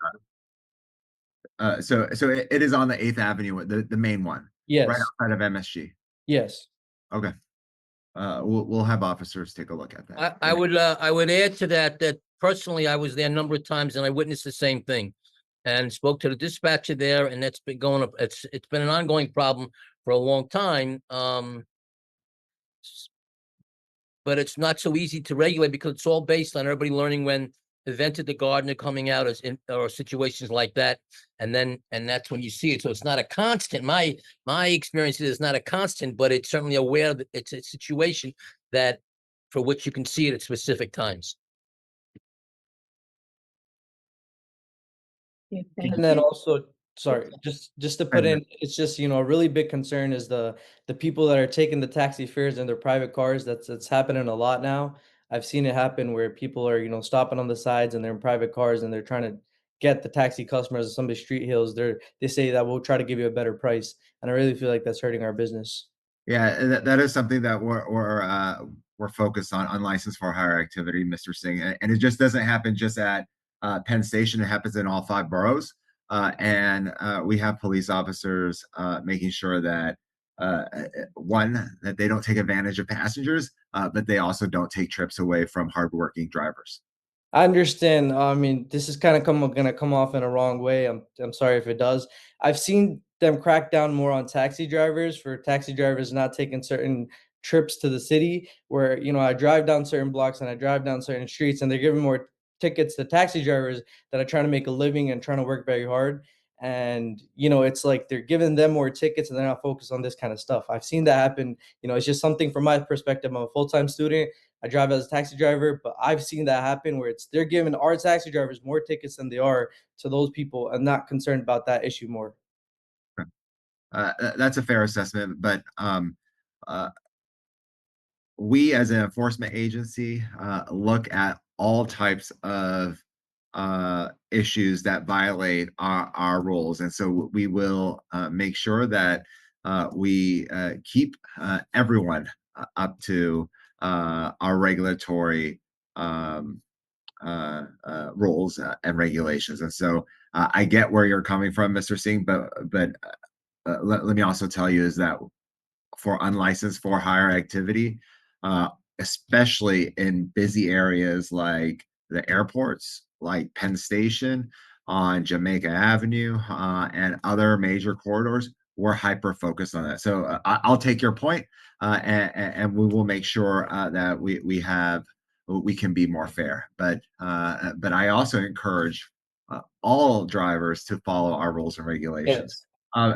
Avenue. So it is on the 8th Avenue, the main one, right Yes. outside of MSG. Yes. Okay. We'll have officers take a look at that. I would add to that personally I was there a number of times and I witnessed the same thing, and spoke to the dispatcher there, and that's been going up. It's been an ongoing problem for a long time. But it's not so easy to regulate because it's all based on everybody learning when events at the garden are coming out or situations like that. And that's when you see it. So it's not a constant. My experience is not a constant, but it's certainly aware that it's a situation that for which you can see it at specific times. And then also, sorry, just to put in, it's just, a really big concern is the people that are taking the taxi fares in their private cars. That's happening a lot now. I've seen it happen where people are, stopping on the sides and they're in private cars and they're trying to get the taxi customers on some of the street hills. They say that we'll try to give you a better price. And I really feel like that's hurting our business. Yeah, that is something that we're focused on unlicensed for hire activity, Mr. Singh, and it just doesn't happen just at Penn Station. It happens in all 5 boroughs, and we have police officers making sure that one, that they don't take advantage of passengers, but they also don't take trips away from hardworking drivers. I understand. I mean, this is kind of gonna come off in a wrong way. I'm sorry if it does. I've seen them crack down more on taxi drivers for taxi drivers not taking certain trips to the city. Where I drive down certain blocks and I drive down certain streets, and they're giving more tickets to taxi drivers that are trying to make a living and trying to work very hard. And it's like they're giving them more tickets and they're not focused on this kind of stuff. I've seen that happen. It's just something from my perspective. I'm a full-time student. I drive as a taxi driver, but I've seen that happen where they're giving our taxi drivers more tickets than they are to those people and not concerned about that issue more. That's a fair assessment, but we as an enforcement agency look at all types of issues that violate our rules. And so we will make sure that we keep everyone up to our regulatory rules and regulations. And so I get where you're coming from, Mr. Singh, but let me also tell you is that for unlicensed for hire activity, especially in busy areas like the airports, like Penn Station, on Jamaica Avenue, and other major corridors, we're hyper focused on that. So I'll take your point, and we will make sure that we can be more fair. But I also encourage all drivers to follow our rules and regulations.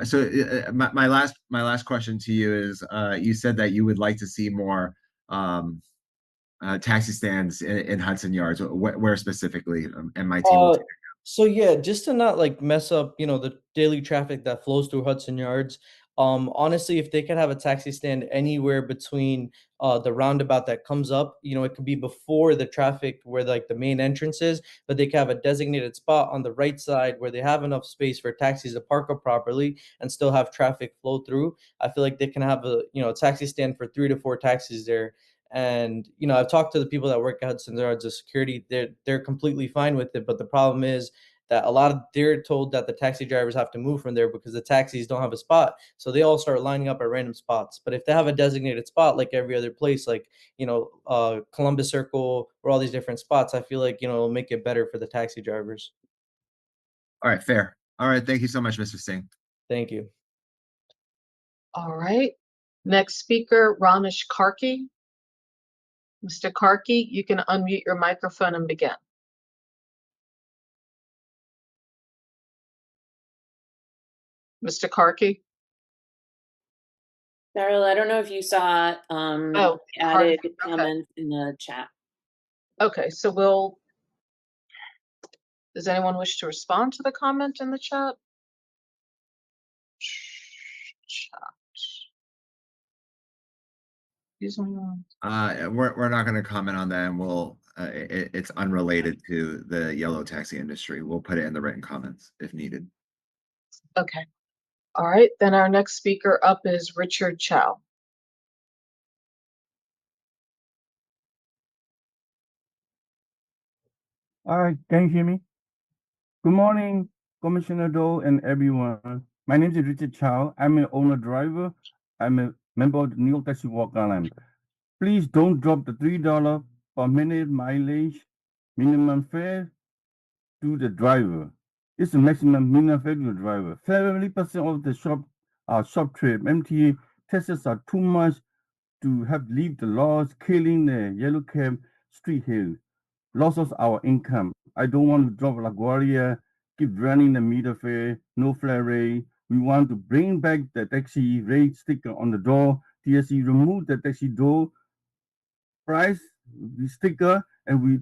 So my last question to you is, you said that you would like to see more taxi stands in Hudson Yards. Where specifically? And my team will take it. So yeah, just to not like mess up, the daily traffic that flows through Hudson Yards. Honestly, if they could have a taxi stand anywhere between the roundabout that comes up, it could be before the traffic where like the main entrance is, but they could have a designated spot on the right side where they have enough space for taxis to park up properly and still have traffic flow through. I feel like they can have a taxi stand for 3 to 4 taxis there. And I've talked to the people that work at Hudson Yards as security. They're completely fine with it, but the problem is that they're told that the taxi drivers have to move from there because the taxis don't have a spot. So they all start lining up at random spots. But if they have a designated spot like every other place, like Columbus Circle or all these different spots, I feel like it'll make it better for the taxi drivers. All right, fair. All right, thank you so much, Mr. Singh. Thank you. All right. Next speaker, Ramesh Karki. Mr. Karki, you can unmute your microphone and begin. Mr. Karki? Sherryl, I don't know if you saw added comments in the chat. Okay, so does anyone wish to respond to the comment in the chat? We're not going to comment on that, and it's unrelated to the yellow taxi industry. We'll put it in the written comments if needed. Okay. All right, then our next speaker up is Richard Chow. All right, can you hear me? Good morning, Commissioner Doe and everyone. My name is Richard Chow. I'm an owner driver. I'm a member of the New York Taxi Walk Alliance. Please don't drop the $3 per minute mileage minimum fare to the driver. It's the maximum minimum fare to the driver. 70% of the shop trip MTA taxes are too much to have leave the laws, killing the yellow cab street here. Loss of our income. I don't want to drop LaGuardia, keep running the meter fare, no flat rate. We want to bring back the taxi rate sticker on the door. TLC remove the taxi door price, the sticker, and we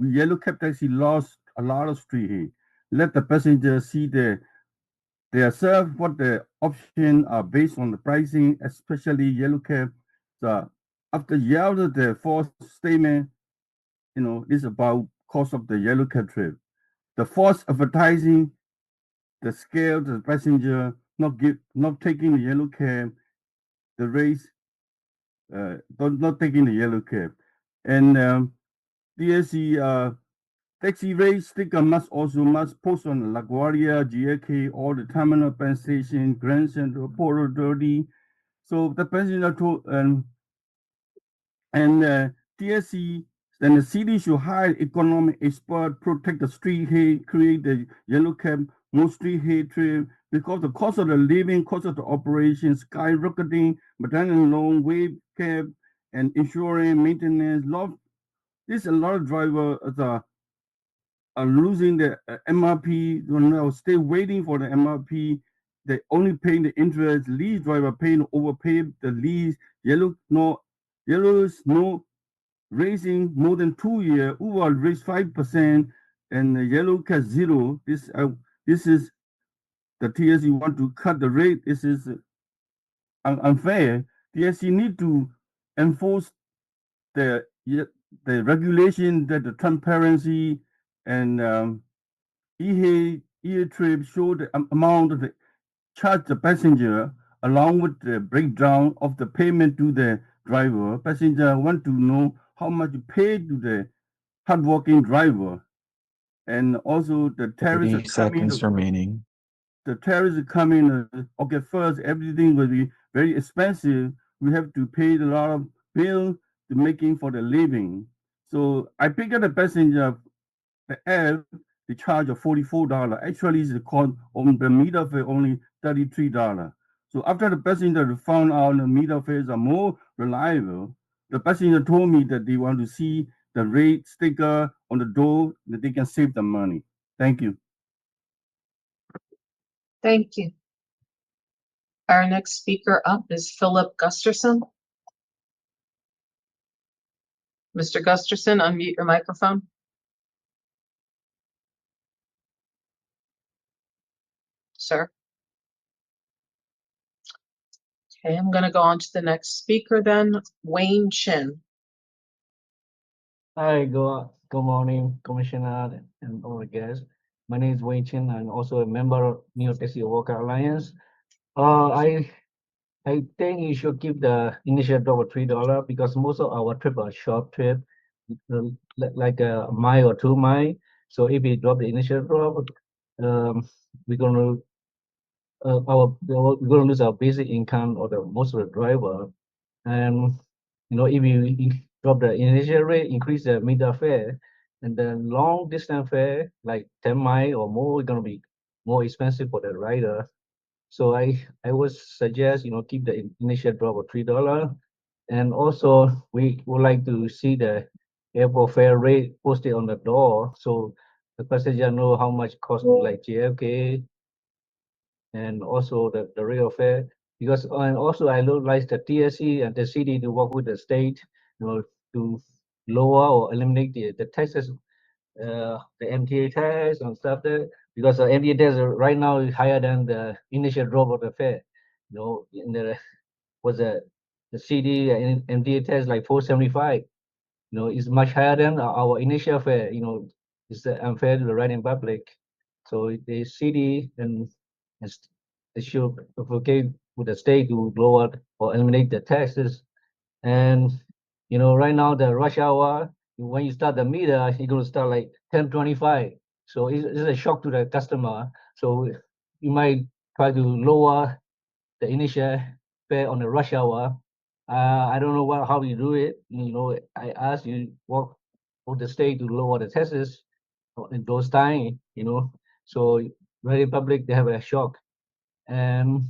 yellow cab taxi lost a lot of street here. Let the passengers see they serve what the options are based on the pricing, especially yellow cab. So after yellow the false statement, this about cost of the yellow cab trip. The false advertising, the scale, the passenger not taking the yellow cab, the race not taking the yellow cab. And TLC taxi rate sticker must post on the LaGuardia, GLK, all the terminal bank station, Grand Central, Port Authority. So the passenger told TLC, then the city should hire economic expert, protect the street hate, create the yellow cab, no street hate trip, because the cost of the living, cost of the operation, skyrocketing, maternity loan, wave cab, and insurance, maintenance, there's a lot of drivers are losing the MRP, stay waiting for the MRP. They only paying the interest, lease driver paying overpay the lease, yellows no raising more than 2 years, Uber raised 5%, and the yellow cat 0. This is the TSC want to cut the rate. This is unfair. TSC need to enforce the regulation, that the transparency and trip show the amount of the charge the passenger along with the breakdown of the payment to the driver. Passenger want to know how much paid to the hardworking driver. And also the tariffs are 30 coming. seconds remaining. The tariffs are coming. Okay, first everything will be very expensive. We have to pay a lot of bill to making for the living. So I pick up the passenger, the app, the charge of $44. Actually, it's the cost on the meter fare only $33. So after the passenger found out the meter fares are more reliable, the passenger told me that they want to see the rate sticker on the door that they can save the money. Thank you. Thank you. Our next speaker up is Philip Gusterson. Mr. Gusterson, unmute your microphone. Sir. Okay, I'm going to go on to the next speaker then, Wain Chin. Hi, good morning, Commissioner and all the guests. My name is Wain Chin. I'm also a member of New York Taxi Worker Alliance. I think you should keep the initial drop of $3 because most of our trip are short trip, like a mile or 2 mile. So if we drop the initial drop, we're gonna lose our basic income or the most of the driver. And if you drop the initial rate, increase the meter fare, and the long distance fare, like 10 mile or more, is gonna be more expensive for the rider. So I would suggest keep the initial drop of $3, and also we would like to see the airport fare rate posted on the door so the passenger know how much cost like JFK, and also the real fare. Because and also I would like the TSC and the city to work with the state, to lower or eliminate the taxes, the MTA tax and stuff there. Because the MTA tax right now is higher than the initial drop of the fare. In the city and MTA tax like 475. Is much higher than our initial fare. It's unfair to the riding public. So the city and they should advocate with the state to lower or eliminate the taxes. And right now the rush hour, when you start the meter, you're gonna start like 10:25. So it's a shock to the customer. So you might try to lower the initial fare on the rush hour. I don't know how you do it. I asked you work with the state to lower the taxes in those time. So very public they have a shock. And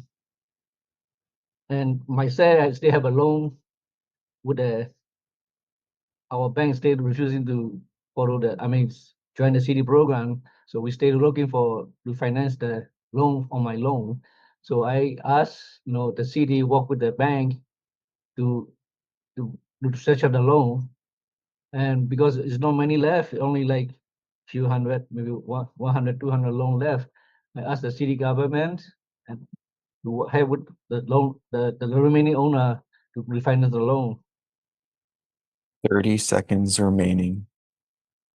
myself, they have a loan with our bank state refusing to follow join the city program. So we stayed looking to finance the loan on my loan. So I asked, the city work with the bank to search out the loan. And because there's not many left, only like few hundred, maybe 100, 200 loan left. I asked the city government and to have with the loan, the remaining owner to refinance the loan. 30 seconds remaining.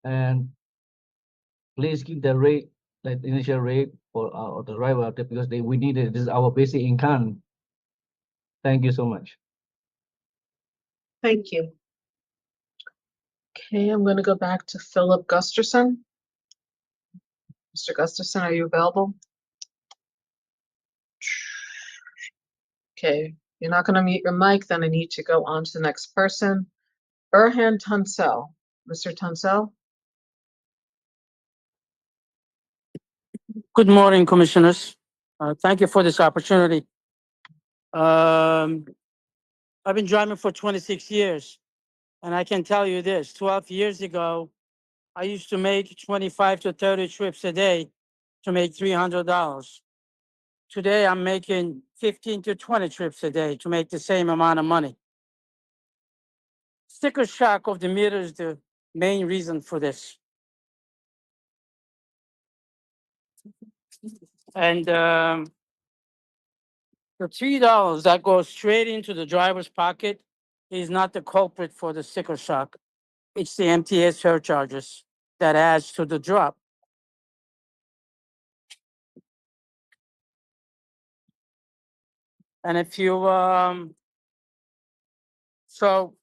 And please keep the rate, like the initial rate for the driver out there, because we need it. This is our basic income. Thank you so much. Thank you. Okay, I'm going to go back to Philip Gusterson. Mr. Gusterson, are you available? Okay, you're not going to mute your mic, then I need to go on to the next person. Erhan Tuncel. Mr. Tuncel? Good morning, commissioners. Thank you for this opportunity. I've been driving for 26 years, and I can tell you this, 12 years ago, I used to make 25 to 30 trips a day to make $300. Today, I'm making 15 to 20 trips a day to make the same amount of money. Sticker shock of the meter is the main reason for this. And the $3 that goes straight into the driver's pocket is not the culprit for the sticker shock. It's the MTA surcharges that adds to the drop. And if you, so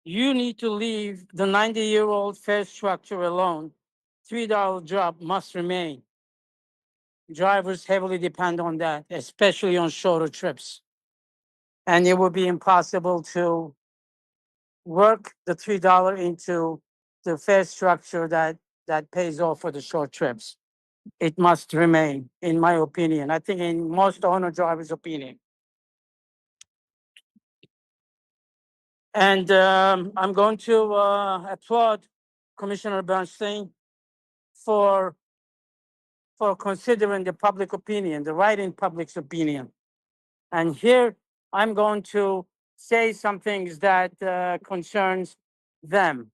you need to leave the 90-year-old fare structure alone. $3 drop must remain. Drivers heavily depend on that, especially on shorter trips. And it would be impossible to work the $3 into the fare structure that pays off for the short trips. It must remain, in my opinion. I think in most owner drivers' opinion. And I'm going to applaud Commissioner Bierstein for considering the public opinion, the right in public's opinion. And here I'm going to say some things that concerns them.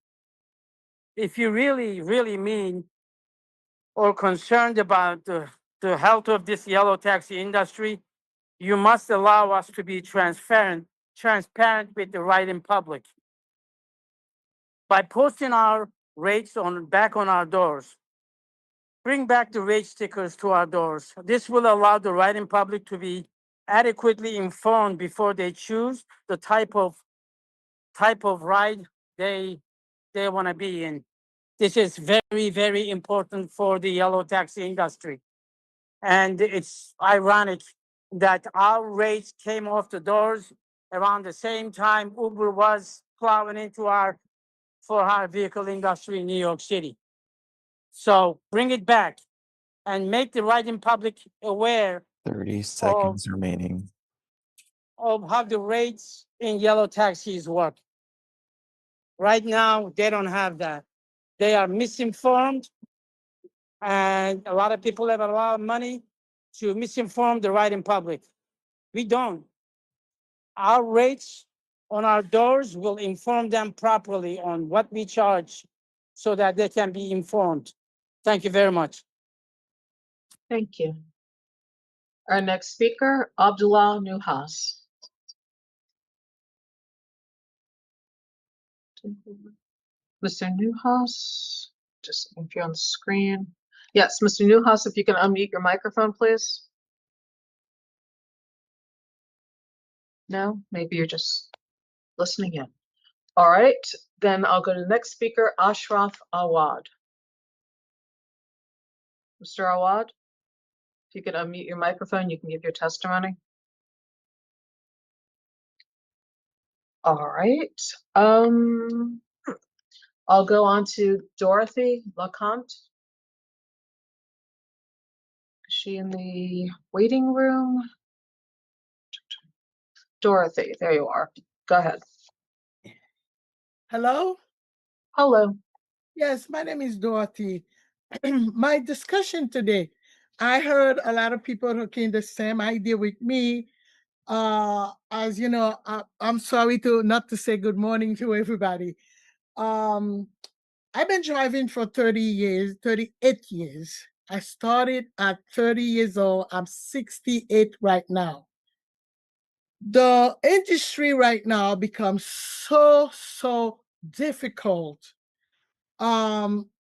If you really, really mean or concerned about the health of this yellow taxi industry, you must allow us to be transparent with the right in public. By posting our rates back on our doors, bring back the rate stickers to our doors. This will allow the right in public to be adequately informed before they choose the type of ride they want to be in. This is very, very important for the yellow taxi industry. And it's ironic that our rates came off the doors around the same time Uber was plowing into our for-hire vehicle industry in New York City. So bring it back and make the right in public aware 30 seconds remaining. of how the rates in yellow taxis work. Right now, they don't have that. They are misinformed, and a lot of people have a lot of money to misinform the right in public. We don't. Our rates on our doors will inform them properly on what we charge so that they can be informed. Thank you very much. Thank you. Our next speaker, Abdullah Nuhas. Mr. Nuhas, just if you're on the screen. Yes, Mr. Nuhas, if you can unmute your microphone, please. No, maybe you're just listening in. All right, then I'll go to the next speaker, Ashraf Awad. Mr. Awad, if you could unmute your microphone, you can give your testimony. All right. I'll go on to Dorothy LeConte. Is she in the waiting room? Dorothy, there you are. Go ahead. Hello? Hello. Yes, my name is Dorothy. My discussion today, I heard a lot of people who came the same idea with me. As you know, I'm sorry not to say good morning to everybody. I've been driving for 30 years, 38 years. I started at 30 years old. I'm 68 right now. The industry right now becomes so difficult.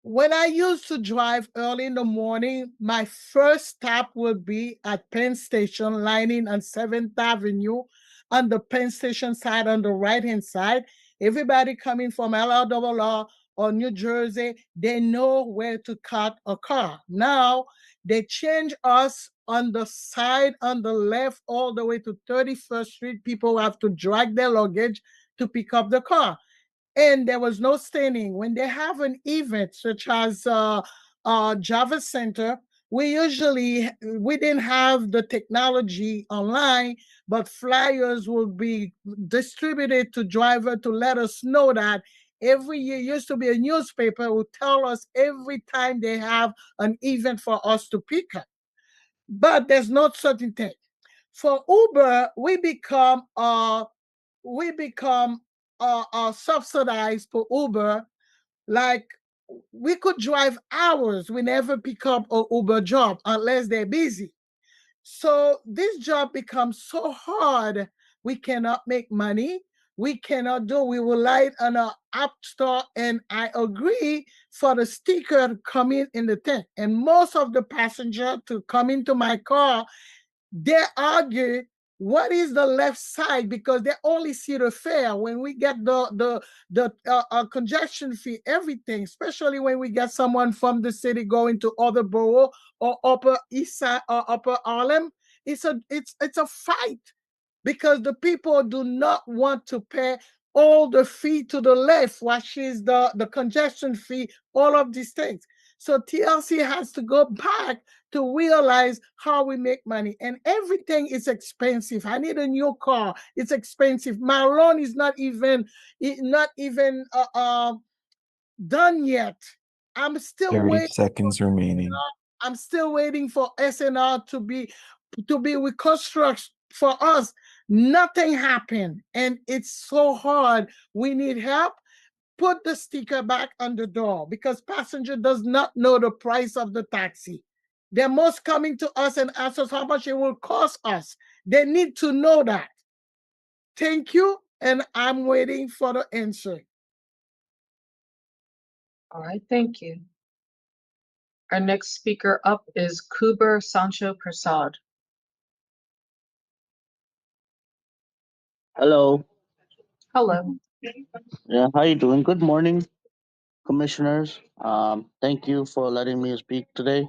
When I used to drive early in the morning, my first stop would be at Penn Station, lining on 7th Avenue. on the Penn Station side on the right-hand side. Everybody coming from LRRR or New Jersey, they know where to cut a car. Now, they change us on the side on the left all the way to 31st Street. People have to drag their luggage to pick up the car. And there was no standing. When they have an event such as Java Center, we didn't have the technology online, but flyers will be distributed to driver to let us know that every year used to be a newspaper would tell us every time they have an event for us to pick up. But there's no certain thing. For Uber, we become subsidized for Uber. Like we could drive hours. We never pick up a Uber job unless they're busy. So this job becomes so hard. We cannot make money. We cannot do. We rely on our app store, and I agree for the sticker to come in the tent. And most of the passenger to come into my car, they argue what is the left side because they only see the fare. When we get the congestion fee, everything, especially when we get someone from the city going to other borough or Upper East Side or Upper Harlem, it's a fight because the people do not want to pay all the fee to the left, which is the congestion fee, all of these things. So TLC has to go back to realize how we make money. And everything is expensive. I need a new car. It's expensive. My loan is not even done yet. I'm still 30 waiting. seconds remaining. I'm still waiting for SNR to be reconstructed for us. Nothing happened, and it's so hard. We need help. Put the sticker back on the door because passenger does not know the price of the taxi. They're most coming to us and ask us how much it will cost us. They need to know that. Thank you, and I'm waiting for the answer. All right, thank you. Our next speaker up is Kuber Sancho-Persaud. Hello. Hello. Yeah, how you doing? Good morning, commissioners. Thank you for letting me speak today.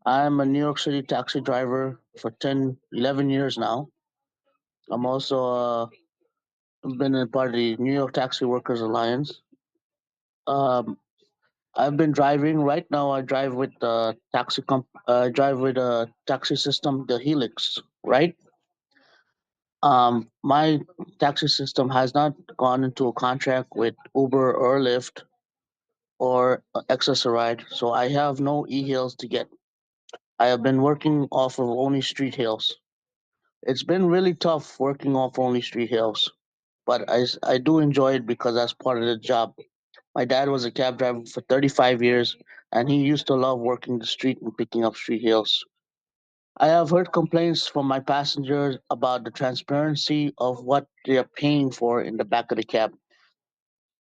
I'm a New York City taxi driver for 10, 11 years now. I'm also been a part of the New York Taxi Workers Alliance. I've been driving right now. I drive with I drive with a taxi system, the Helix, right? My taxi system has not gone into a contract with Uber or Lyft or access a ride, so I have no e-hails to get. I have been working off of only street hails. It's been really tough working off only street hails, but I do enjoy it because that's part of the job. My dad was a cab driver for 35 years, and he used to love working the street and picking up street hails. I have heard complaints from my passengers about the transparency of what they are paying for in the back of the cab.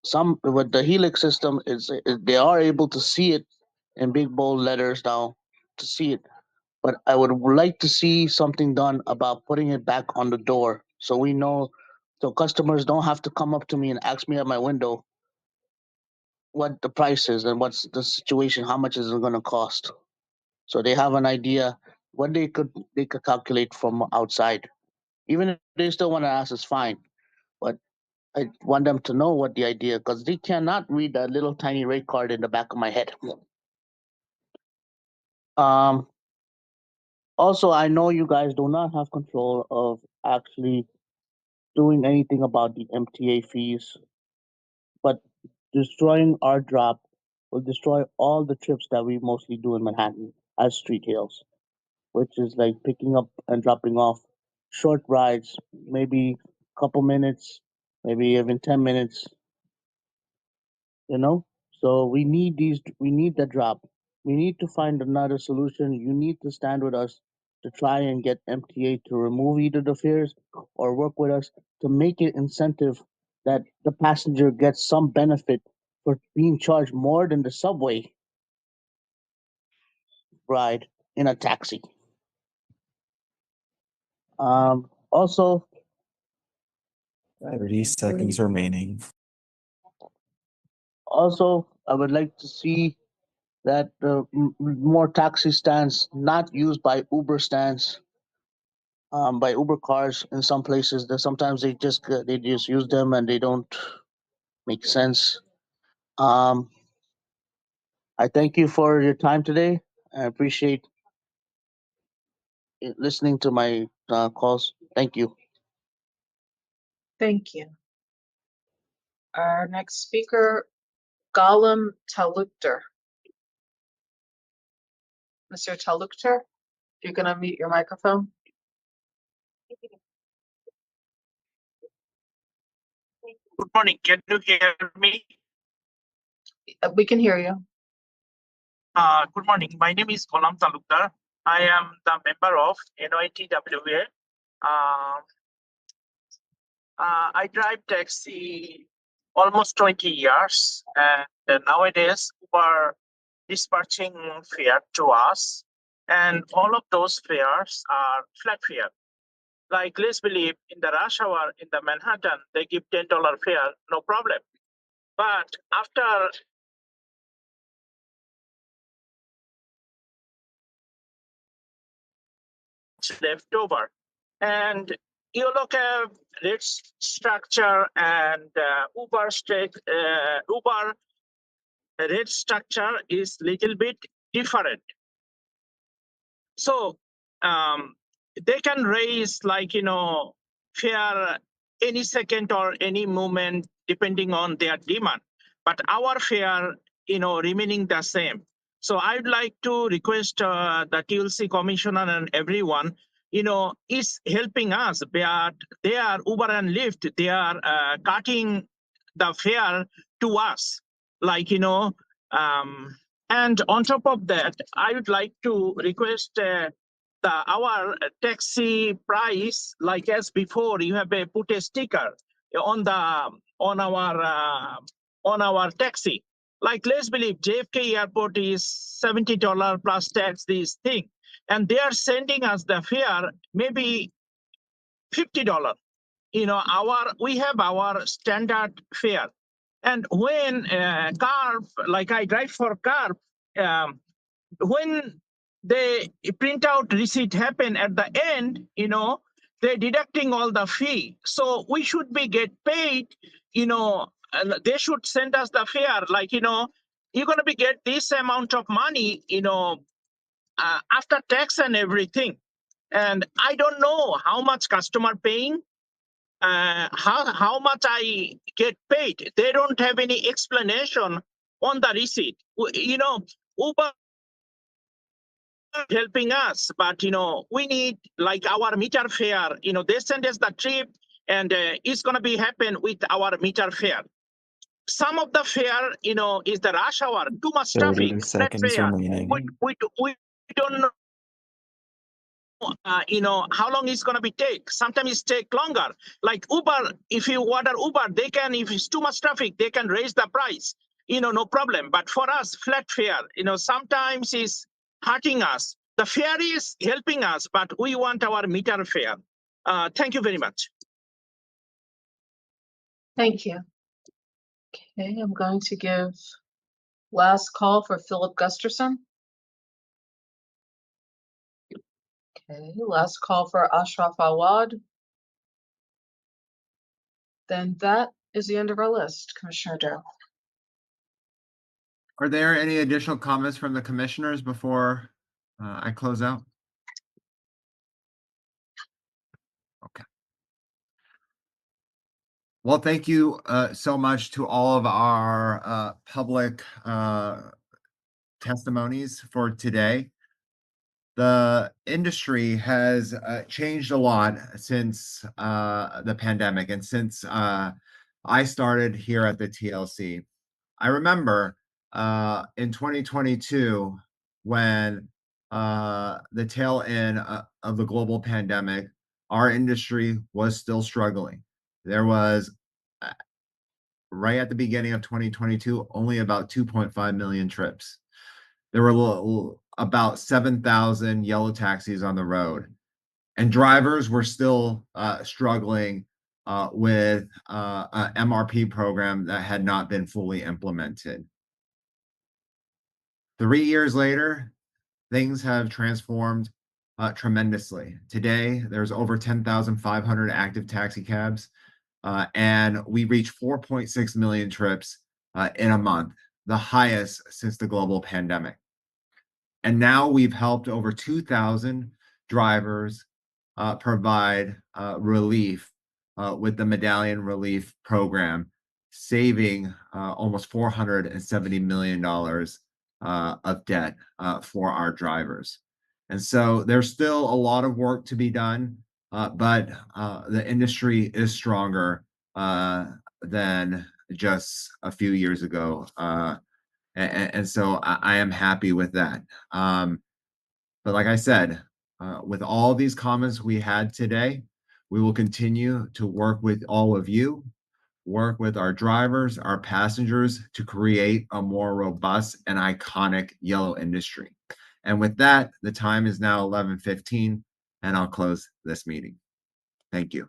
Some with the Helix system is they are able to see it in big bold letters now to see it. But I would like to see something done about putting it back on the door so we know, so customers don't have to come up to me and ask me at my window what the price is and what's the situation, how much is it going to cost. So they have an idea what they could calculate from outside. Even if they still want to ask, it's fine. But I want them to know what the idea, because they cannot read that little tiny rate card in the back of my head. Um, Also, I know you guys do not have control of actually doing anything about the MTA fees, but destroying our drop will destroy all the trips that we mostly do in Manhattan as street hails, which is like picking up and dropping off short rides, maybe a couple minutes, maybe even 10 minutes, you know? So we need the drop. We need to find another solution. You need to stand with us to try and get MTA to remove either the fares or work with us to make it incentive that the passenger gets some benefit for being charged more than the subway ride in a taxi. Also, 30 seconds remaining. Also, I would like to see that more taxi stands not used by Uber stands, by Uber cars in some places. That sometimes they just use them and they don't make sense. I thank you for your time today. I appreciate listening to my calls. Thank you. Thank you. Our next speaker, Golam Talukder. Mr. Talukder, you're going to mute your microphone. Good morning. Can you hear me? We can hear you. Good morning. My name is Golam Talukder. I am the member of NYTWA. I drive taxi almost 20 years, and nowadays Uber dispatching fare to us, and all of those fares are flat fare. Like, let's believe in the rush hour in the Manhattan, they give $10 fare, no problem. But after left over, and you look at rate structure and Uber rate structure is little bit different. So they can raise, like, fare any second or any moment depending on their demand, but our fare remaining the same. So I'd like to request the TLC commissioner and everyone is helping us, but they are Uber and Lyft, they are cutting the fare to us, like, and on top of that, I would like to request our taxi price, like as before, you have put a sticker on our taxi. Like, let's believe JFK Airport is $70 plus tax, this thing, and they are sending us the fare maybe $50. We have our standard fare. And when CARB, like I drive for CARB, when they print out receipt happen at the end, they're deducting all the fee. So we should be get paid, and they should send us the fare, like, you're going to be get this amount of money, after tax and everything. And I don't know how much customer paying, how much I get paid. They don't have any explanation on the receipt. Uber helping us, but we need, like, our meter fare. They send us the trip, and it's gonna be happen with our meter fare. Some of the fare, is the rush hour, too much 30 traffic, flat seconds fare. remaining. We don't know. How long it's going to be take. Sometimes it take longer. Like Uber, if you order Uber, they can, if it's too much traffic, they can raise the price, no problem. But for us, flat fare, sometimes is hurting us. The fare is helping us, but we want our meter fare. Thank you very much. Thank you. Okay, I'm going to give last call for Philip Gusterson. Okay, last call for Ashraf Awad. Then that is the end of our list, Commissioner Darrell. Are there any additional comments from the commissioners before I close out? Okay. Well, thank you so much to all of our public testimonies for today. The industry has changed a lot since the pandemic and since I started here at the TLC. I remember in 2022 when the tail end of the global pandemic, our industry was still struggling. There was, right at the beginning of 2022, only about 2.5 million trips. There were about 7,000 yellow taxis on the road, and drivers were still struggling with a MRP program that had not been fully implemented. 3 years later, things have transformed tremendously. Today, there's over 10,500 active taxi cabs, and we reach 4.6 million trips in a month, the highest since the global pandemic. And now we've helped over 2,000 drivers provide relief with the Medallion Relief Program, saving almost $470 million of debt for our drivers. And so there's still a lot of work to be done, but the industry is stronger than just a few years ago. And so I am happy with that. But like I said, with all these comments we had today, we will continue to work with all of you, work with our drivers, our passengers to create a more robust and iconic yellow industry. And with that, the time is now 11:15, and I'll close this meeting. Thank you.